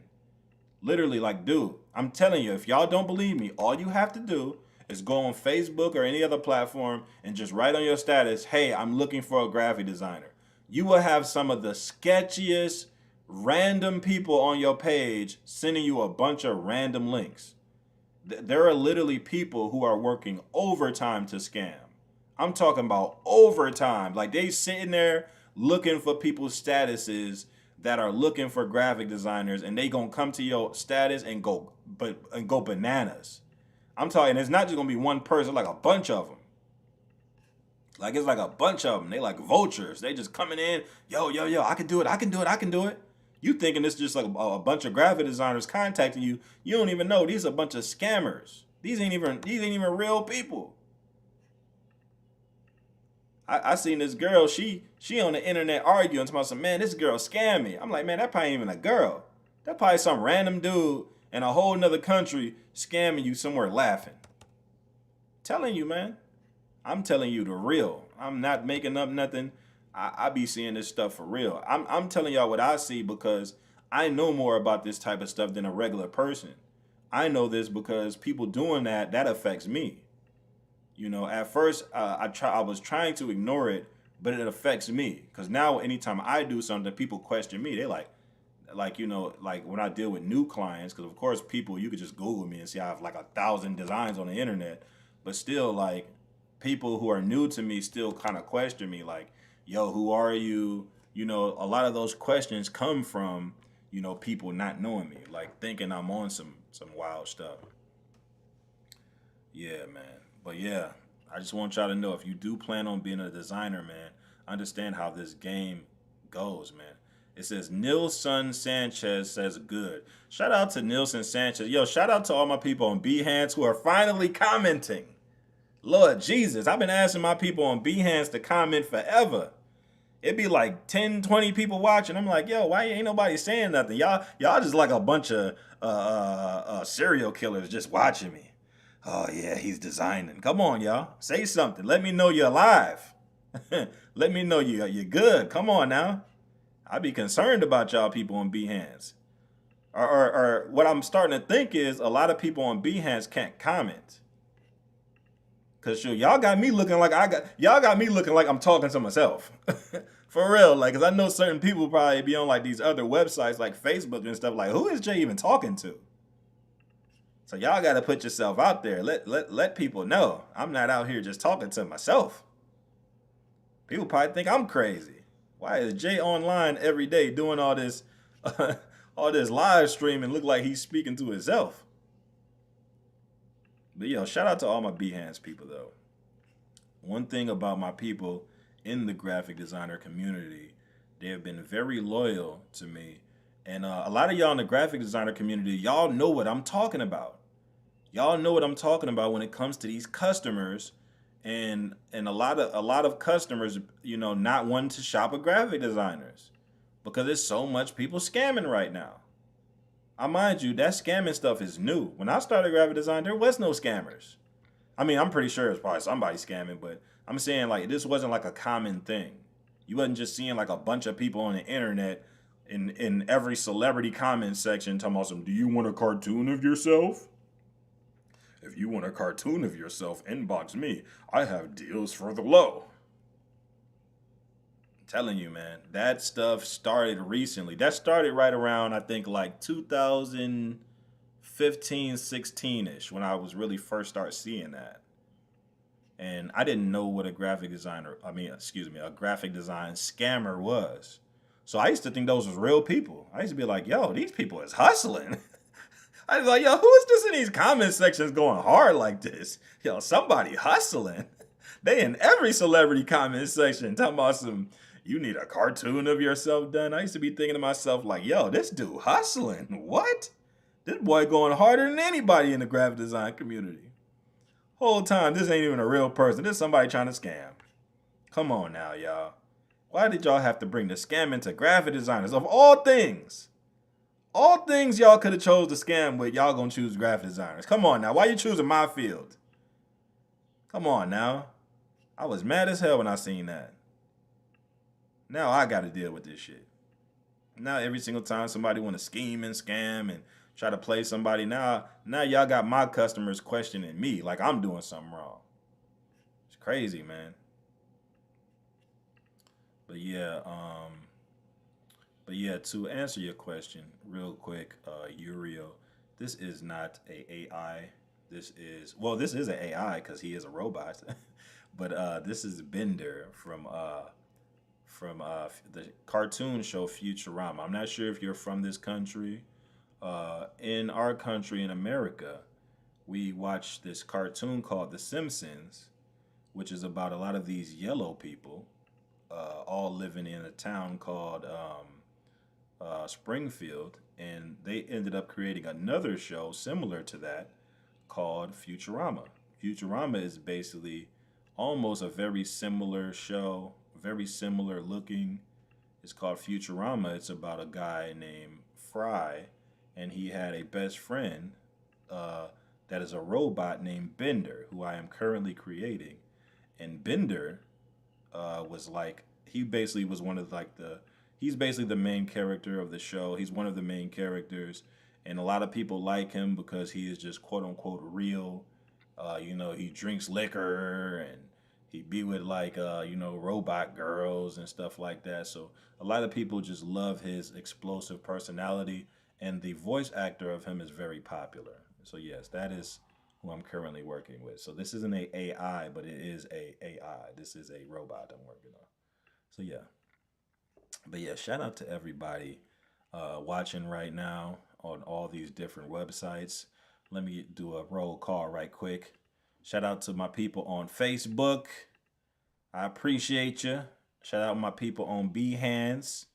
Literally, like, dude, I'm telling you, if y'all don't believe me, all you have to do is go on Facebook or any other platform and just write on your status, hey, I'm looking for a graphic designer. You will have some of the sketchiest random people on your page sending you a bunch of random links. There are literally people who are working overtime to scam. I'm talking about overtime. Like, they sitting there looking for people's statuses that are looking for graphic designers, and they gonna come to your status and go bananas. I'm talking, it's not just gonna be one person, like a bunch of them. Like, it's like a bunch of them. They like vultures. They just coming in, yo, I can do it, I can do it, I can do it. You thinking it's just like a bunch of graphic designers contacting you. You don't even know these are a bunch of scammers. These ain't even real people. I seen this girl, she on the internet arguing about some, man, this girl scammed me. I'm like, man, that probably ain't even a girl. That probably some random dude in a whole nother country scamming you somewhere laughing. Telling you, man. I'm telling you the real. I'm not making up nothing. I be seeing this stuff for real. I'm telling y'all what I see because I know more about this type of stuff than a regular person. I know this because people doing that affects me. At first I was trying to ignore it, but it affects me because now anytime I do something, people question me. They like when I deal with new clients, because of course people you could just Google me and see I have like 1,000 designs on the internet, but still like people who are new to me still kind of question me like, yo, who are you? A lot of those questions come from people not knowing me, like thinking I'm on some wild stuff. Yeah, man. But yeah, I just want y'all to know if you do plan on being a designer, man, understand how this game goes, man. It says Nilson Sanchez says good. Shout out to Nilson Sanchez. Yo, shout out to all my people on Behance who are finally commenting. Lord Jesus, I've been asking my people on Behance to comment forever. It'd be like 10, 20 people watching. I'm like, yo, why ain't nobody saying nothing? Y'all just like a bunch of serial killers just watching me. Oh yeah, he's designing. Come on, y'all. Say something. Let me know you're alive. Let me know you're good. Come on now. I'd be concerned about y'all people on Behance. Or what I'm starting to think is a lot of people on Behance can't comment. Cause sure, y'all got me looking like I'm talking to myself. For real, like, cause I know certain people probably be on like these other websites like Facebook and stuff. Like, who is Jay even talking to? So y'all got to put yourself out there. Let people know I'm not out here just talking to myself. People probably think I'm crazy. Why is Jay online every day doing all this, all this live streaming? Look like he's speaking to himself. But shout out to all my Behance people though. One thing about my people in the graphic designer community, they have been very loyal to me. And a lot of y'all in the graphic designer community, y'all know what I'm talking about. Y'all know what I'm talking about when it comes to these customers, and a lot of customers, not wanting to shop with graphic designers because there's so much people scamming right now. I mind you, that scamming stuff is new. When I started graphic design, there was no scammers. I mean, I'm pretty sure it's probably somebody scamming, but I'm saying like this wasn't like a common thing. You wasn't just seeing like a bunch of people on the internet in every celebrity comment section talking about some, do you want a cartoon of yourself? If you want a cartoon of yourself, inbox me. I have deals for the low. I'm telling you, man, that stuff started recently. That started right around, I think, like 2015, 16-ish, when I was really first start seeing that. And I didn't know what a graphic designer, a graphic design scammer was. So I used to think those was real people. I used to be like, yo, these people is hustling. I was like, yo, who is this in these comment sections going hard like this? Yo, somebody hustling. They in every celebrity comment section talking about some, you need a cartoon of yourself done. I used to be thinking to myself like, yo, this dude hustling. What? This boy going harder than anybody in the graphic design community. Whole time, this ain't even a real person. This is somebody trying to scam. Come on now, y'all. Why did y'all have to bring the scamming to graphic designers? Of all things y'all could have chose to scam with, y'all gonna choose graphic designers. Come on now. Why you choosing my field? Come on now. I was mad as hell when I seen that. Now I got to deal with this shit. Now every single time somebody want to scheme and scam and try to play somebody, now y'all got my customers questioning me like I'm doing something wrong. It's crazy, man. But yeah, to answer your question real quick, Uriel, this is not a AI. This is an AI because he is a robot. But this is Bender from the cartoon show Futurama. I'm not sure if you're from this country. In our country, in America, we watch this cartoon called The Simpsons, which is about a lot of these yellow people, all living in a town called Springfield, and they ended up creating another show similar to that called Futurama. Futurama is basically almost a very similar show, very similar looking. It's called Futurama. It's about a guy named Fry, and he had a best friend that is a robot named Bender, who I am currently creating. And Bender was like, he basically was one of like he's basically the main character of the show. He's one of the main characters, And a lot of people like him because he is just quote unquote real. He drinks liquor and he be with like robot girls and stuff like that. So a lot of people just love his explosive personality, and the voice actor of him is very popular. So yes, that is who I'm currently working with. So this isn't a AI, but it is a AI. This is a robot I'm working on. So yeah, but yeah, shout out to everybody watching right now on all these different websites. Let me do a roll call right quick. Shout out to my people on Facebook. I appreciate you. Shout out my people on Behance.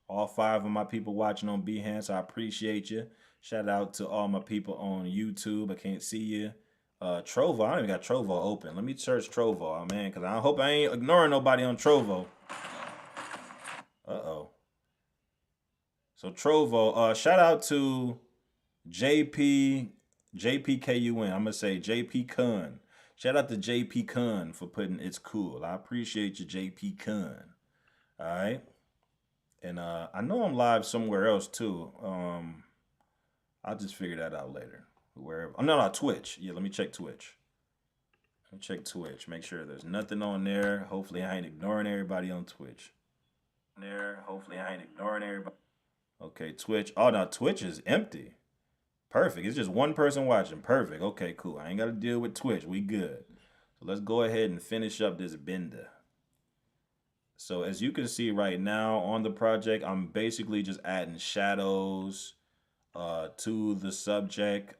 All five of my people watching on Behance, I appreciate you. Shout out to all my people on YouTube. I can't see you. Trovo, I don't even got Trovo open. Let me search Trovo, man, because I hope I ain't ignoring nobody on Trovo. Uh-oh. So Trovo, shout out to JP JPKUN. I'm gonna say JP Kun. Shout out to JP Kun for putting it's cool. I appreciate you, JP Kun. All right. And I know I'm live somewhere else too. I'll just figure that out later. Wherever. Oh, no, Twitch. Yeah, let me check Twitch. Let me check Twitch. Make sure there's nothing on there. Hopefully I ain't ignoring everybody on Twitch. Hopefully I ain't ignoring everybody. Okay, Twitch. Oh no, Twitch is empty. Perfect. It's just one person watching. Perfect. Okay, cool. I ain't got to deal with Twitch. We good. So let's go ahead and finish up this bender. So as you can see right now on the project, I'm basically just adding shadows to the subject.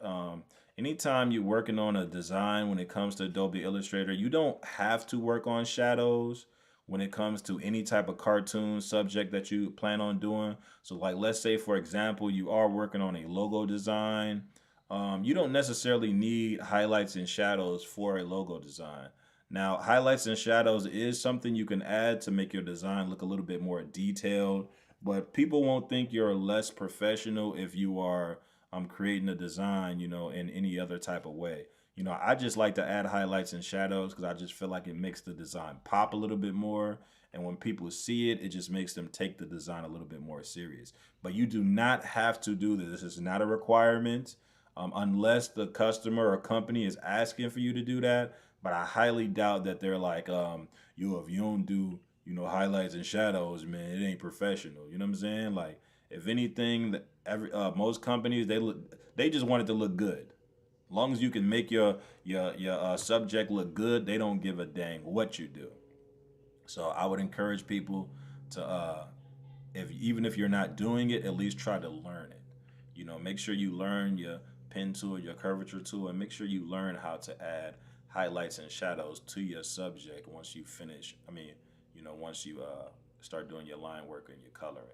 Anytime you're working on a design when it comes to Adobe Illustrator, you don't have to work on shadows when it comes to any type of cartoon subject that you plan on doing. So like, let's say, for example, you are working on a logo design. You don't necessarily need highlights and shadows for a logo design. Now, highlights and shadows is something you can add to make your design look a little bit more detailed, but people won't think you're less professional if you are creating a design, in any other type of way. I just like to add highlights and shadows because I just feel like it makes the design pop a little bit more. And when people see it, it just makes them take the design a little bit more serious. But you do not have to do this. This is not a requirement unless the customer or company is asking for you to do that. But I highly doubt that they're like, if you don't do, highlights and shadows, man, it ain't professional. You know what I'm saying? Like, if anything, most companies they just want it to look good. As long as you can make your subject look good, they don't give a dang what you do. So I would encourage people to, if even if you're not doing it, at least try to learn it. Make sure you learn your pen tool, your curvature tool, and make sure you learn how to add highlights and shadows to your subject once you finish. Once you start doing your line work and your coloring.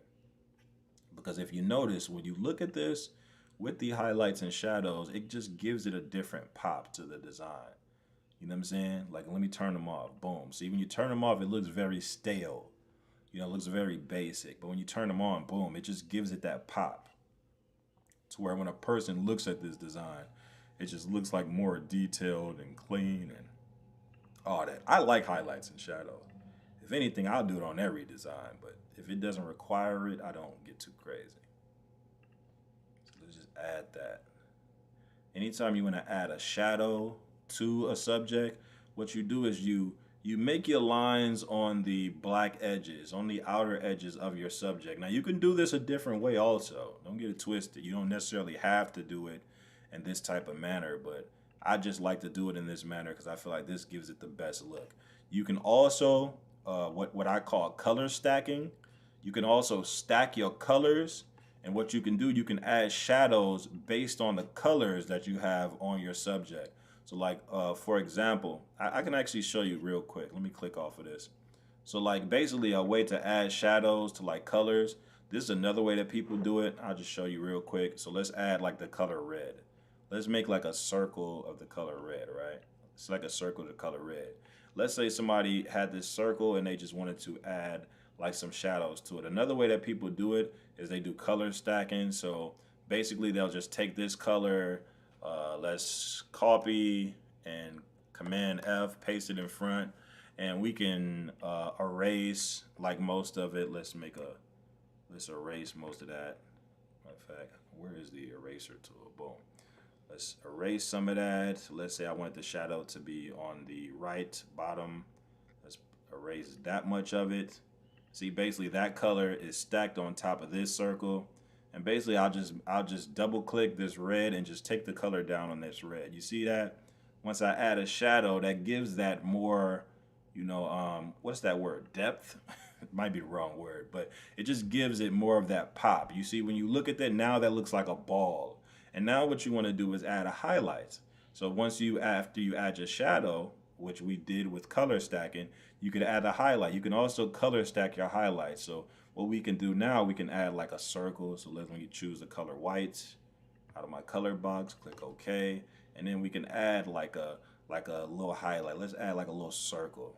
Because if you notice, when you look at this with the highlights and shadows, it just gives it a different pop to the design. You know what I'm saying? Like, let me turn them off. Boom. See, when you turn them off, it looks very stale. It looks very basic. But when you turn them on, boom, it just gives it that pop. To where when a person looks at this design, it just looks like more detailed and clean and all that. I like highlights and shadows. If anything, I'll do it on every design. But if it doesn't require it, I don't get too crazy. So let's just add that. Anytime you want to add a shadow to a subject, what you do is you make your lines on the black edges, on the outer edges of your subject. Now you can do this a different way also. Don't get it twisted. You don't necessarily have to do it in this type of manner, but I just like to do it in this manner because I feel like this gives it the best look. You can also, what I call color stacking. You can also stack your colors, and what you can do, you can add shadows based on the colors that you have on your subject. So like, for example, I can actually show you real quick. Let me click off of this. So like basically a way to add shadows to like colors. This is another way that people do it. I'll just show you real quick. So let's add like the color red. Let's make like a circle of the color red, right? It's like a circle of the color red. Let's say somebody had this circle and they just wanted to add like some shadows to it. Another way that people do it is they do color stacking. So basically they'll just take this color, let's copy and Command F, paste it in front, and we can erase like most of it. Let's erase most of that. Matter of fact, Where is the eraser tool? Boom. Let's erase some of that. Let's say I want the shadow to be on the right bottom. Let's erase that much of it. See, basically that color is stacked on top of this circle. And basically I'll just double click this red and just take the color down on this red. You see that? Once I add a shadow, that gives that more, what's that word? Depth? It might be the wrong word, but it just gives it more of that pop. You see, when you look at that, now that looks like a ball. And now what you want to do is add a highlight. So after you add your shadow, which we did with color stacking, you could add a highlight. You can also color stack your highlights. So what we can do now, we can add like a circle. So let me choose the color white out of my color box, click OK. And then we can add like a little highlight. Let's add like a little circle.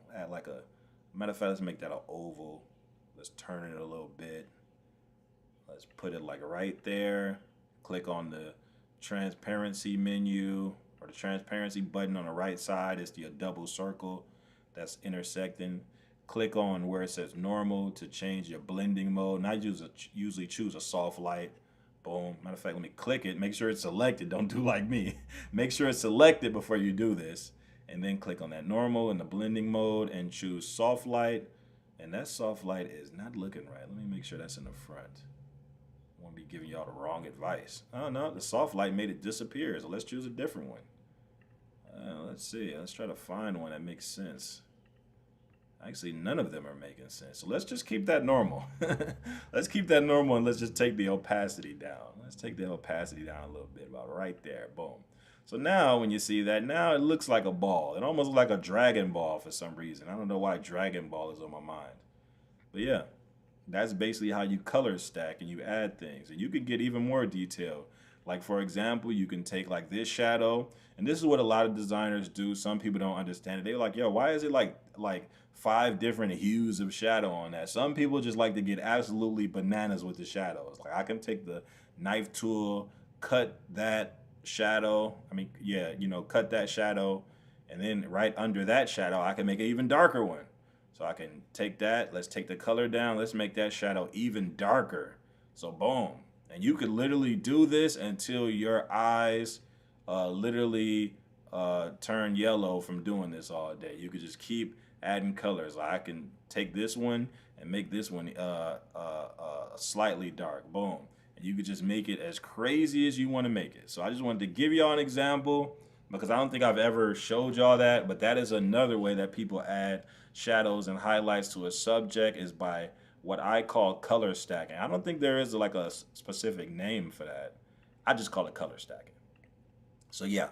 Matter of fact, let's make that an oval. Let's turn it a little bit. Let's put it like right there. Click on the transparency menu or the transparency button on the right side. It's the double circle that's intersecting. Click on where it says normal to change your blending mode. And I usually choose a soft light. Boom. Matter of fact, let me click it. Make sure it's selected. Don't do like me. Make sure it's selected before you do this. And then click on that normal in the blending mode and choose soft light. And that soft light is not looking right. Let me make sure that's in the front. I won't be giving y'all the wrong advice. Oh no, the soft light made it disappear. So let's choose a different one. Let's see. Let's try to find one that makes sense. Actually, none of them are making sense. So let's just keep that normal. Let's keep that normal and let's just take the opacity down. Let's take the opacity down a little bit, about right there. Boom. So now when you see that, now it looks like a ball. It almost looks like a Dragon Ball for some reason. I don't know why Dragon Ball is on my mind. But yeah, that's basically how you color stack and you add things. And you can get even more detailed. Like for example, you can take like this shadow. And this is what a lot of designers do. Some people don't understand it. They're like, yo, why is it like 5 different hues of shadow on that? Some people just like to get absolutely bananas with the shadows. Like I can take the knife tool, cut that shadow. Cut that shadow. And then right under that shadow, I can make an even darker one. So I can take that. Let's take the color down. Let's make that shadow even darker. So boom. And you could literally do this until your eyes literally turn yellow from doing this all day. You could just keep adding colors. Like I can take this one and make this one slightly dark. Boom. And you could just make it as crazy as you want to make it. So I just wanted to give y'all an example because I don't think I've ever showed y'all that, but that is another way that people add shadows and highlights to a subject, is by what I call color stacking. I don't think there is like a specific name for that. I just call it color stacking. So yeah.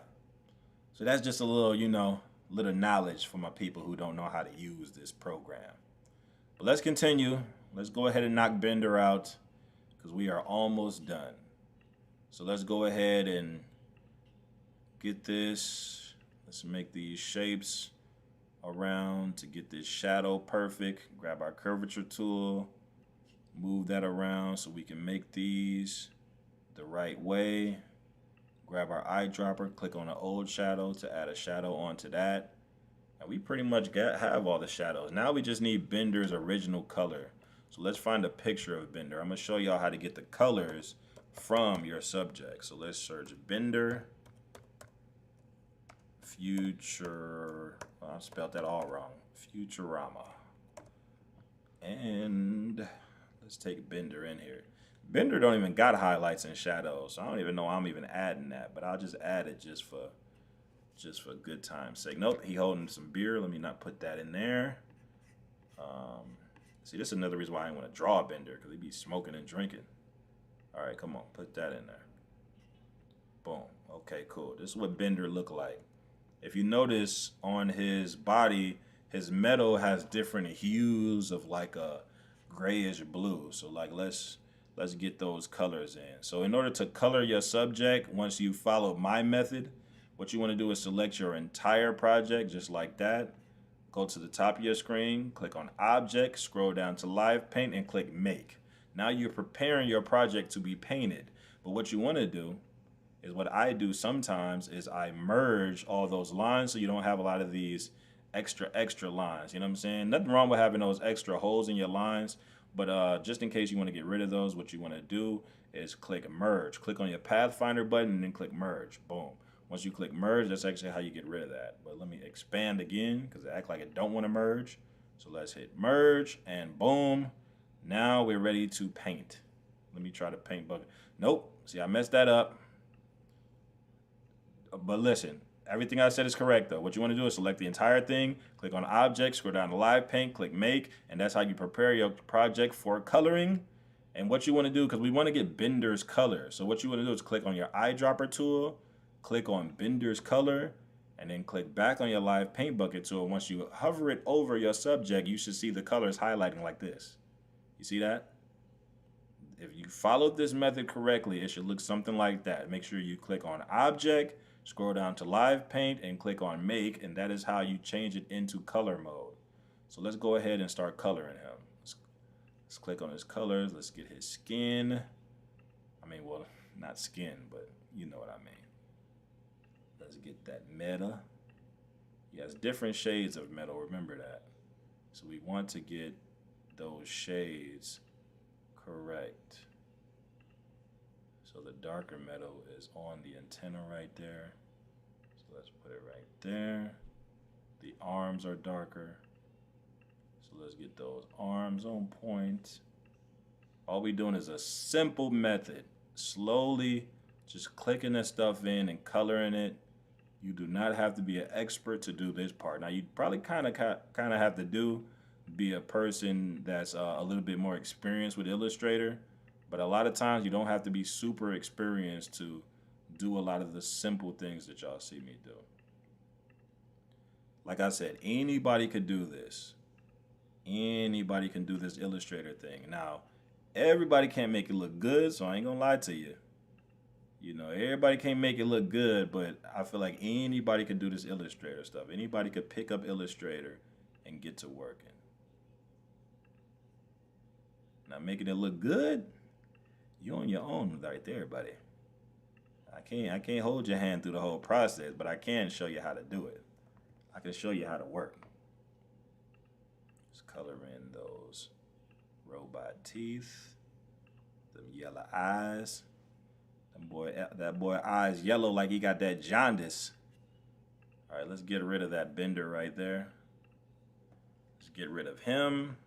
So that's just a little, little knowledge for my people who don't know how to use this program. But let's continue. Let's go ahead and knock Bender out because we are almost done. So let's go ahead and get this. Let's make these shapes around to get this shadow perfect. Grab our curvature tool, move that around so we can make these the right way. Grab our eyedropper, click on the old shadow to add a shadow onto that. And we pretty much have all the shadows. Now we just need Bender's original color. So let's find a picture of Bender. I'm gonna show y'all how to get the colors from your subject. So let's search Bender. Future, I spelled that all wrong. Futurama. And let's take Bender in here. Bender don't even got highlights and shadows, so I don't even know I'm even adding that, but I'll just add it just for good time's sake. Nope, he holding some beer. Let me not put that in there. See, this is another reason why I want to draw Bender, because he be smoking and drinking. All right, come on, put that in there. Boom. Okay, cool. This is what Bender look like. If you notice on his body, his metal has different hues of like a grayish blue. So like let's get those colors in. So in order to color your subject, once you follow my method, what you want to do is select your entire project just like that. Go to the top of your screen, click on Object, scroll down to Live Paint and click Make. Now you're preparing your project to be painted. But what you want to do is, what I do sometimes is I merge all those lines so you don't have a lot of these extra lines. You know what I'm saying? Nothing wrong with having those extra holes in your lines. But just in case you want to get rid of those, what you want to do is click merge. Click on your Pathfinder button and then click merge. Boom. Once you click merge, that's actually how you get rid of that. But let me expand again because it act like it don't want to merge. So let's hit merge and boom. Now we're ready to paint. Let me try to paint bucket. Nope. See, I messed that up. But listen, everything I said is correct though. What you want to do is select the entire thing, click on object, scroll down to live paint, click make, and that's how you prepare your project for coloring. And what you want to do, because we want to get Bender's color. So what you want to do is click on your eyedropper tool, click on Bender's color, and then click back on your live paint bucket tool. Once you hover it over your subject, you should see the colors highlighting like this. You see that? If you followed this method correctly, it should look something like that. Make sure you click on object, scroll down to live paint and click on make, and that is how you change it into color mode. So let's go ahead and start coloring him. Let's click on his colors. Let's get his skin. I mean, well, not skin, but you know what I mean. Let's get that meta. He has different shades of metal, remember that. So we want to get those shades correct. So the darker metal is on the antenna right there. So let's put it right there. The arms are darker. So let's get those arms on point. All we're doing is a simple method. Slowly just clicking this stuff in and coloring it. You do not have to be an expert to do this part. Now you probably kind of have to be a person that's a little bit more experienced with Illustrator. But a lot of times you don't have to be super experienced to do a lot of the simple things that y'all see me do. Like I said, anybody could do this. Anybody can do this Illustrator thing. Now, everybody can't make it look good, so I ain't gonna lie to you. You know, everybody can't make it look good, but I feel like anybody can do this Illustrator stuff. Anybody could pick up Illustrator and get to working. Now, making it look good, you on your own right there, buddy. I can't hold your hand through the whole process, but I can show you how to do it. I can show you how to work. Just color in those robot teeth, them yellow eyes. That boy eyes yellow like he got that jaundice. All right, let's get rid of that Bender right there. Let's get rid of him.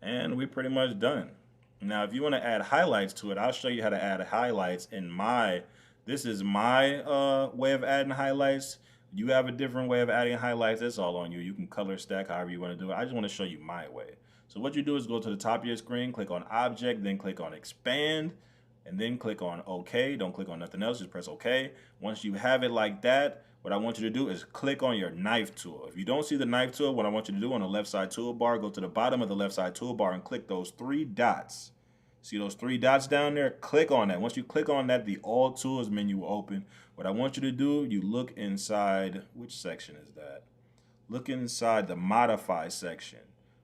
And we're pretty much done. Now, if you want to add highlights to it, I'll show you how to add highlights in this is my way of adding highlights. You have a different way of adding highlights. That's all on you. You can color stack however you want to do it. I just want to show you my way. So what you do is go to the top of your screen, click on object, then click on expand, and then click on OK. Don't click on nothing else. Just press OK. Once you have it like that, what I want you to do is click on your knife tool. If you don't see the knife tool, what I want you to do on the left side toolbar, go to the bottom of the left side toolbar and click those 3 dots. See those 3 dots down there? Click on that. Once you click on that, the All Tools menu will open. What I want you to do, you look inside, which section is that? Look inside the Modify section.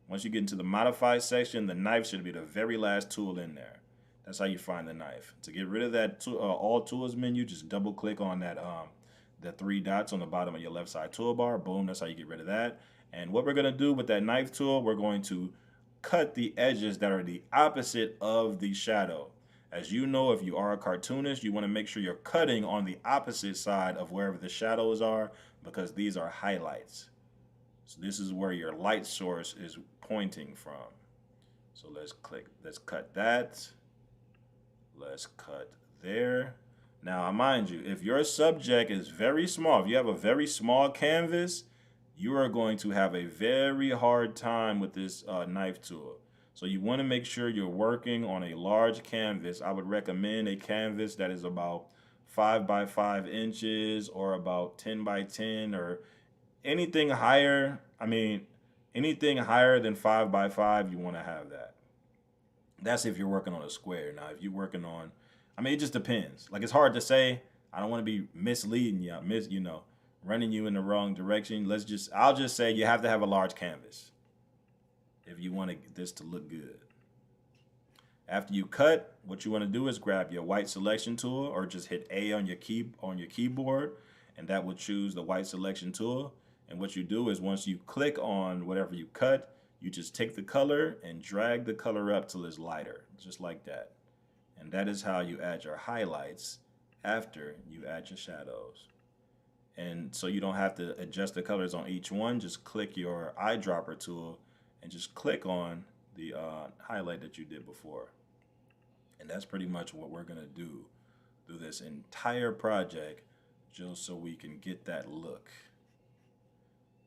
Once you get into the Modify section, the knife should be the very last tool in there. That's how you find the knife. To get rid of that All Tools menu, just double click on that the 3 dots on the bottom of your left side toolbar. Boom, that's how you get rid of that. And what we're going to do with that knife tool, we're going to cut the edges that are the opposite of the shadow. As you know, if you are a cartoonist, you want to make sure you're cutting on the opposite side of wherever the shadows are, because these are highlights. So this is where your light source is pointing from. So let's cut that. Let's cut there. Now, mind you, if your subject is very small, if you have a very small canvas, you are going to have a very hard time with this knife tool. So you want to make sure you're working on a large canvas. I would recommend a canvas that is about 5 by 5 inches or about 10 by 10 or anything higher. I mean, anything higher than 5 by 5, you want to have that. That's if you're working on a square. Now, if you're working on, I mean, it just depends. Like, it's hard to say. I don't want to be misleading you, running you in the wrong direction. I'll just say you have to have a large canvas if you want this to look good. After you cut, what you want to do is grab your white selection tool or just hit A on your keyboard, and that will choose the white selection tool. And what you do is once you click on whatever you cut, You just take the color and drag the color up till it's lighter, just like that. And that is how you add your highlights after you add your shadows. And so you don't have to adjust the colors on each one. Just click your eyedropper tool and just click on the highlight that you did before. And that's pretty much what we're going to do through this entire project, just so we can get that look.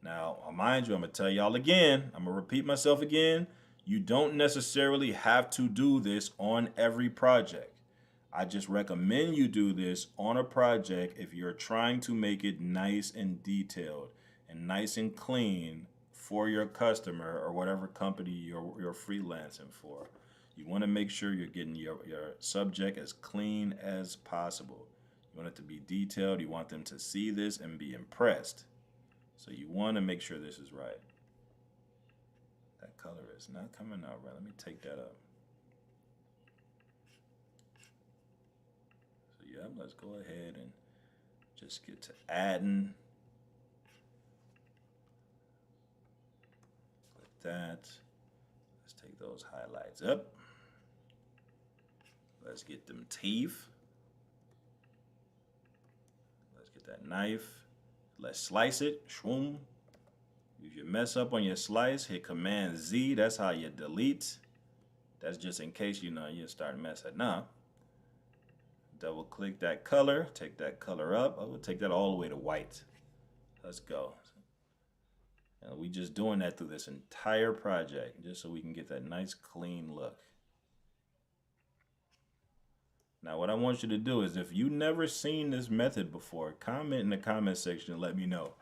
Now, mind you, I'm going to tell y'all again, I'm going to repeat myself again. You don't necessarily have to do this on every project. I just recommend you do this on a project if you're trying to make it nice and detailed and nice and clean for your customer or whatever company you're freelancing for. You want to make sure you're getting your subject as clean as possible. You want it to be detailed. You want them to see this and be impressed. So you want to make sure this is right. That color is not coming out right. Let me take that up. So yeah, let's go ahead and just get to adding. Click that. Let's take those highlights up. Let's get them teeth. Let's get that knife. Let's slice it. Shroom. If you mess up on your slice, hit Command Z. That's how you delete. That's just in case you start messing up. Double click that color. Take that color up. I will take that all the way to white. Let's go. And we just doing that through this entire project, just so we can get that nice clean look. Now, what I want you to do is, if you never seen this method before, comment in the comment section and let me know.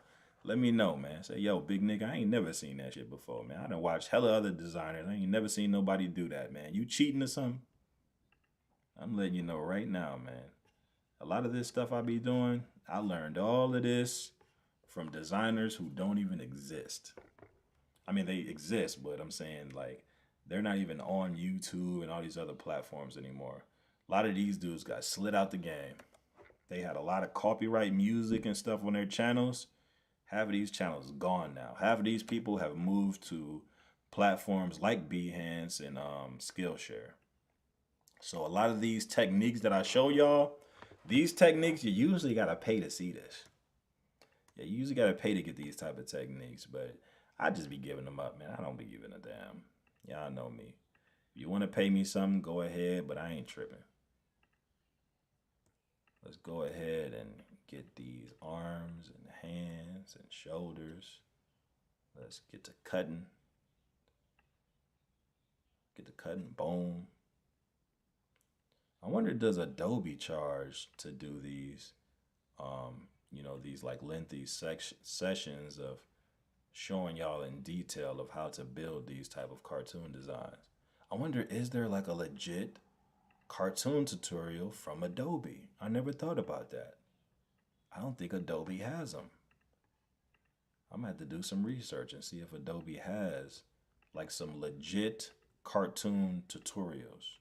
Let me know, man. Say, yo, big nigga, I ain't never seen that shit before, man. I done watched hella other designers. I ain't never seen nobody do that, man. You cheating or something? I'm letting you know right now, man. A lot of this stuff I be doing, I learned all of this from designers who don't even exist. I mean, they exist, but I'm saying, like, they're not even on YouTube and all these other platforms anymore. A lot of these dudes got slid out the game. They had a lot of copyright music and stuff on their channels. Half of these channels gone now. Half of these people have moved to platforms like Behance and Skillshare. So a lot of these techniques that I show y'all, these techniques, you usually got to pay to see this. Yeah, you usually got to pay to get these type of techniques, but I just be giving them up, man. I don't be giving a damn. Y'all know me. If you want to pay me something, go ahead, but I ain't tripping. Let's go ahead and get these arms and hands and shoulders. Let's get to cutting. Get to cutting, boom. I wonder, does Adobe charge to do these, these like lengthy sessions of showing y'all in detail of how to build these type of cartoon designs? I wonder, is there like a legit cartoon tutorial from Adobe? I never thought about that. I don't think Adobe has them. I'm gonna have to do some research and see if Adobe has like some legit cartoon tutorials.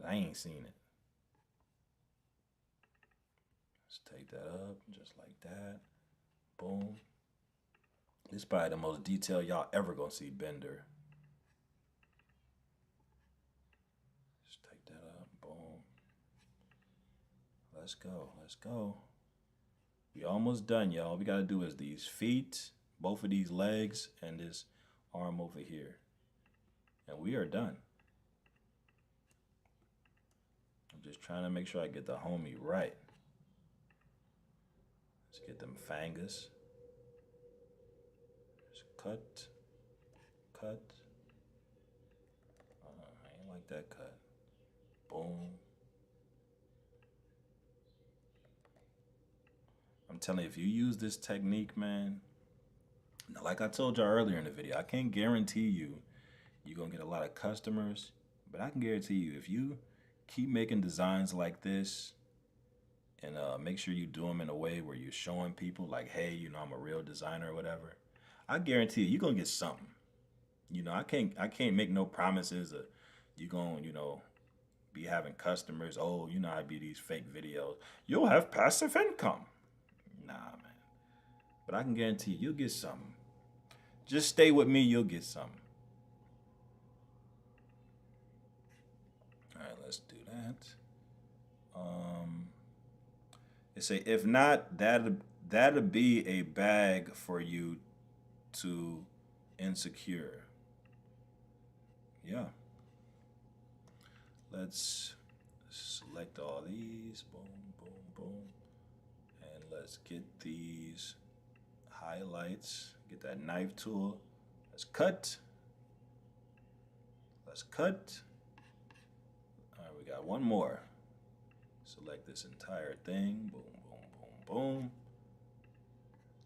I ain't seen it. Let's take that up just like that. Boom. This is probably the most detail y'all ever gonna see Bender. Just take that up. Boom. Let's go. Let's go. We almost done, y'all. We gotta do is these feet, both of these legs, and this arm over here. And we are done. I'm just trying to make sure I get the homie right. Let's get them fingers. Just cut. Cut. I ain't like that cut. Boom. I'm telling you, if you use this technique, man, like I told y'all earlier in the video, I can't guarantee you're going to get a lot of customers, but I can guarantee you, if you keep making designs like this and make sure you do them in a way where you're showing people like, hey, I'm a real designer or whatever, I guarantee you're going to get something. I can't make no promises that you're going, be having customers. Oh, I'd be these fake videos. You'll have passive income. Nah, man. But I can guarantee you, you'll get something. Just stay with me, you'll get something. All right, let's do that. Um, they say if not, that'll be a bag for you to insecure. Yeah. Let's select all these. Boom, boom, boom. And let's get these highlights. Get that knife tool. Let's cut. Let's cut. All right, we got one more. Select this entire thing. Boom, boom, boom, boom.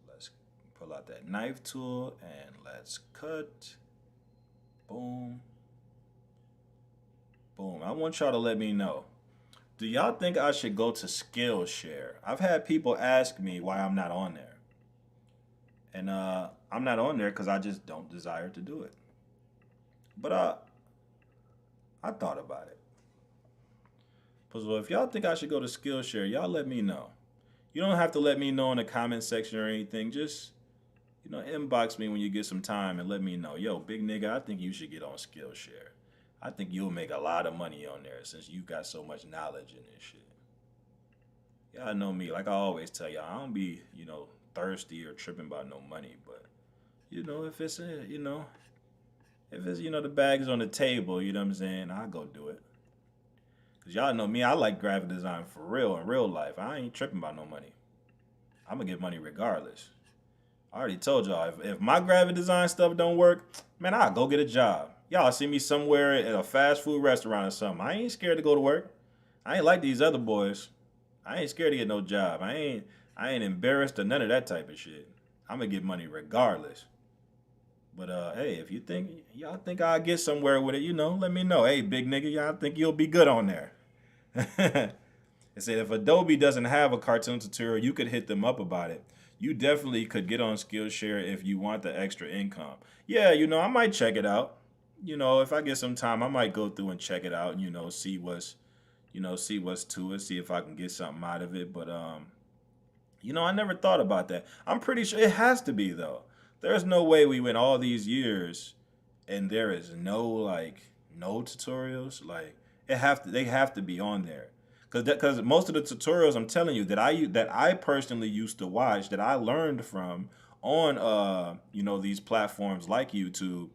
Let's pull out that knife tool and let's cut. Boom. Boom. I want y'all to let me know. Do y'all think I should go to Skillshare? I've had people ask me why I'm not on there. And I'm not on there because I just don't desire to do it. But I thought about it. So if y'all think I should go to Skillshare, y'all let me know. You don't have to let me know in the comment section or anything. Just, inbox me when you get some time and let me know. Yo, big nigga, I think you should get on Skillshare. I think you'll make a lot of money on there since you got so much knowledge in this shit. Y'all know me. Like I always tell y'all, I don't be, thirsty or tripping about no money. But, if it's, if it's, the bag's on the table, you know what I'm saying, I'll go do it. Because y'all know me, I like graphic design for real in real life. I ain't tripping about no money. I'm going to get money regardless. I already told y'all, if my graphic design stuff don't work, man, I'll go get a job. Y'all see me somewhere at a fast food restaurant or something. I ain't scared to go to work. I ain't like these other boys. I ain't scared to get no job. I ain't embarrassed or none of that type of shit. I'm going to get money regardless. But hey, if y'all think I'll get somewhere with it, let me know. Hey, big nigga, y'all think you'll be good on there. It said if Adobe doesn't have a cartoon tutorial, you could hit them up about it. You definitely could get on Skillshare if you want the extra income. Yeah, I might check it out. If I get some time, I might go through and check it out and, see what's to it, see if I can get something out of it. But I never thought about that. I'm pretty sure it has to be though. There's no way we went all these years and there is no tutorials. Like they have to be on there. Because most of the tutorials I'm telling you that I personally used to watch, that I learned from on these platforms like YouTube,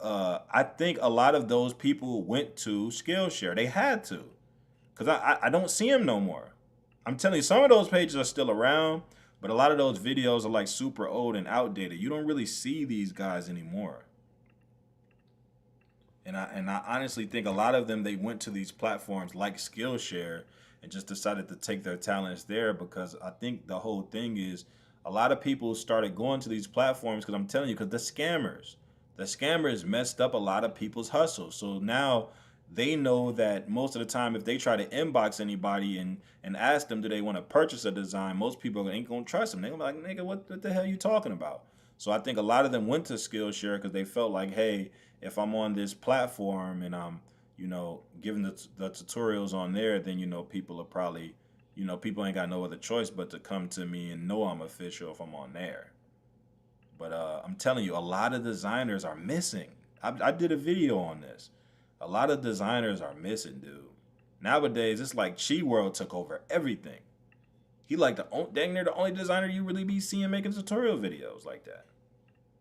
I think a lot of those people went to Skillshare. They had to, because I don't see them no more. I'm telling you, some of those pages are still around, but a lot of those videos are like super old and outdated. You don't really see these guys anymore. And I honestly think a lot of them, they went to these platforms like Skillshare and just decided to take their talents there, because I think the whole thing is a lot of people started going to these platforms because I'm telling you, because the scammers messed up a lot of people's hustles. So now they know that most of the time if they try to inbox anybody and ask them do they want to purchase a design, most people ain't going to trust them. They're going to be like, nigga, what the hell are you talking about? So I think a lot of them went to Skillshare because they felt like, hey, if I'm on this platform and I'm, giving the tutorials on there, then, people are probably, people ain't got no other choice but to come to me and know I'm official if I'm on there. But I'm telling you, a lot of designers are missing. I did a video on this. A lot of designers are missing, dude. Nowadays, it's like Chi World took over everything. He like dang near the only designer you really be seeing making tutorial videos like that.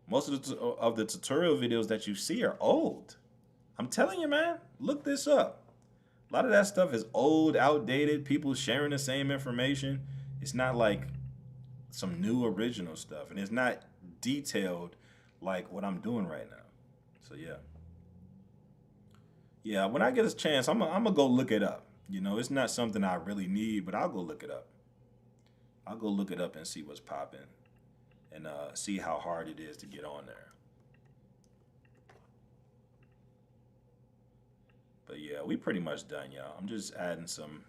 Most of the tutorial videos that you see are old. I'm telling you, man, look this up. A lot of that stuff is old, outdated, people sharing the same information. It's not like some new original stuff, and it's not detailed like what I'm doing right now. So yeah. Yeah, when I get a chance, I'm gonna go look it up. It's not something I really need, but I'll go look it up. I'll go look it up and see what's popping, and see how hard it is to get on there. But yeah, we pretty much done, y'all. I'm just adding some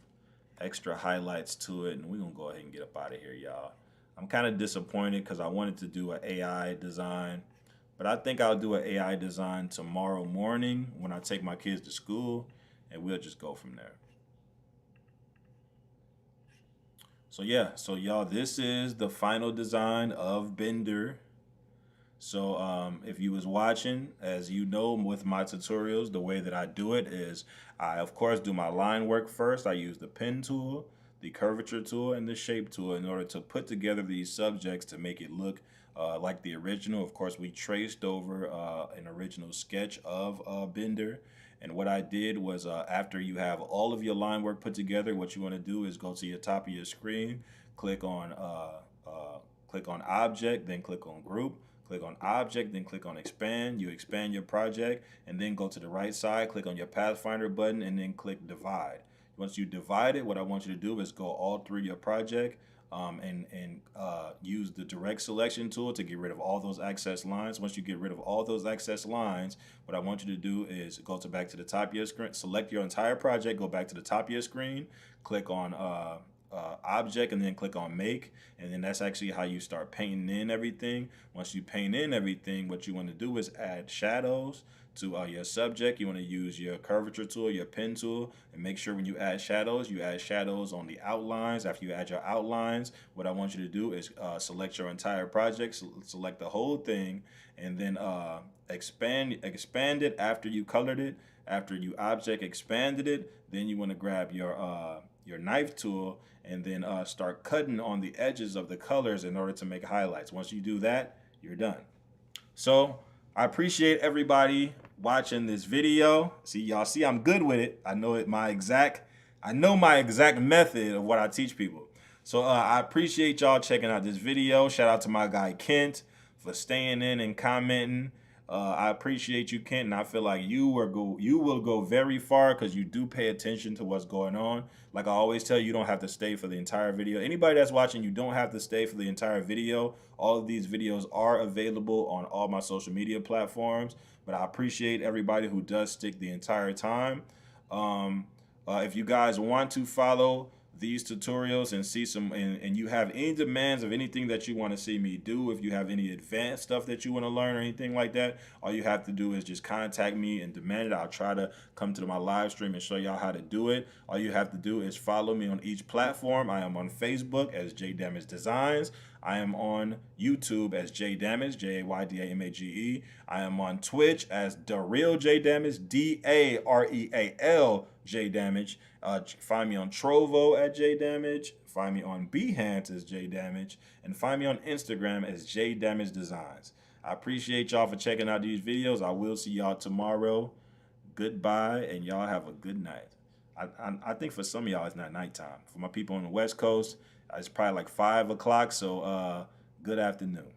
extra highlights to it, and we're gonna go ahead and get up out of here, y'all. I'm kind of disappointed because I wanted to do an AI design, but I think I'll do an AI design tomorrow morning when I take my kids to school, and we'll just go from there. So yeah, so y'all, this is the final design of Bender. So if you was watching, as you know, with my tutorials, the way that I do it is I, of course, do my line work first. I use the pen tool, the curvature tool, and the shape tool in order to put together these subjects to make it look like the original. Of course, we traced over an original sketch of Bender. And what I did was after you have all of your line work put together, what you want to do is go to your top of your screen, click on click on object, then click on group, click on object, then click on expand. You expand your project and then go to the right side, click on your Pathfinder button, and then click divide. Once you divide it, what I want you to do is go all through your project and use the direct selection tool to get rid of all those excess lines. Once you get rid of all those excess lines, what I want you to do is go to back to the top of your screen, select your entire project, go back to the top of your screen, click on object, and then click on make, and then that's actually how you start painting in everything. Once you paint in everything, what you want to do is add shadows to your subject. You want to use your curvature tool, your pen tool, and make sure when you add shadows on the outlines. After you add your outlines, what I want you to do is select your entire project, select the whole thing, and then expand it after you colored it. After you object expanded it, then you want to grab your knife tool and then start cutting on the edges of the colors in order to make highlights. Once you do that, you're done. So I appreciate everybody watching this video. Y'all see I'm good with it. I know my exact method of what I teach people. So I appreciate y'all checking out this video. Shout out to my guy Kent for staying in and commenting. I appreciate you, Kent, and I feel like you will go very far because you do pay attention to what's going on. Like I always tell you, you don't have to stay for the entire video. Anybody that's watching, you don't have to stay for the entire video. All of these videos are available on all my social media platforms, but I appreciate everybody who does stick the entire time. If you guys want to follow these tutorials and see some and you have any demands of anything that you want to see me do, if you have any advanced stuff that you want to learn or anything like that, all you have to do is just contact me and demand it. I'll try to come to my live stream and show y'all how to do it. All you have to do is follow me on each platform. I am on Facebook as J Damage Designs. I am on YouTube as J Damage, Jaydamage. I am on Twitch as The Real J Damage, Dareal J Damage. Find me on Trovo at J Damage. Find me on Behance as J Damage, and find me on Instagram as J Damage Designs. I appreciate y'all for checking out these videos. I will see y'all tomorrow. Goodbye, and y'all have a good night. I think for some of y'all it's not nighttime. For my people on the West Coast, it's probably like 5 o'clock. So good afternoon.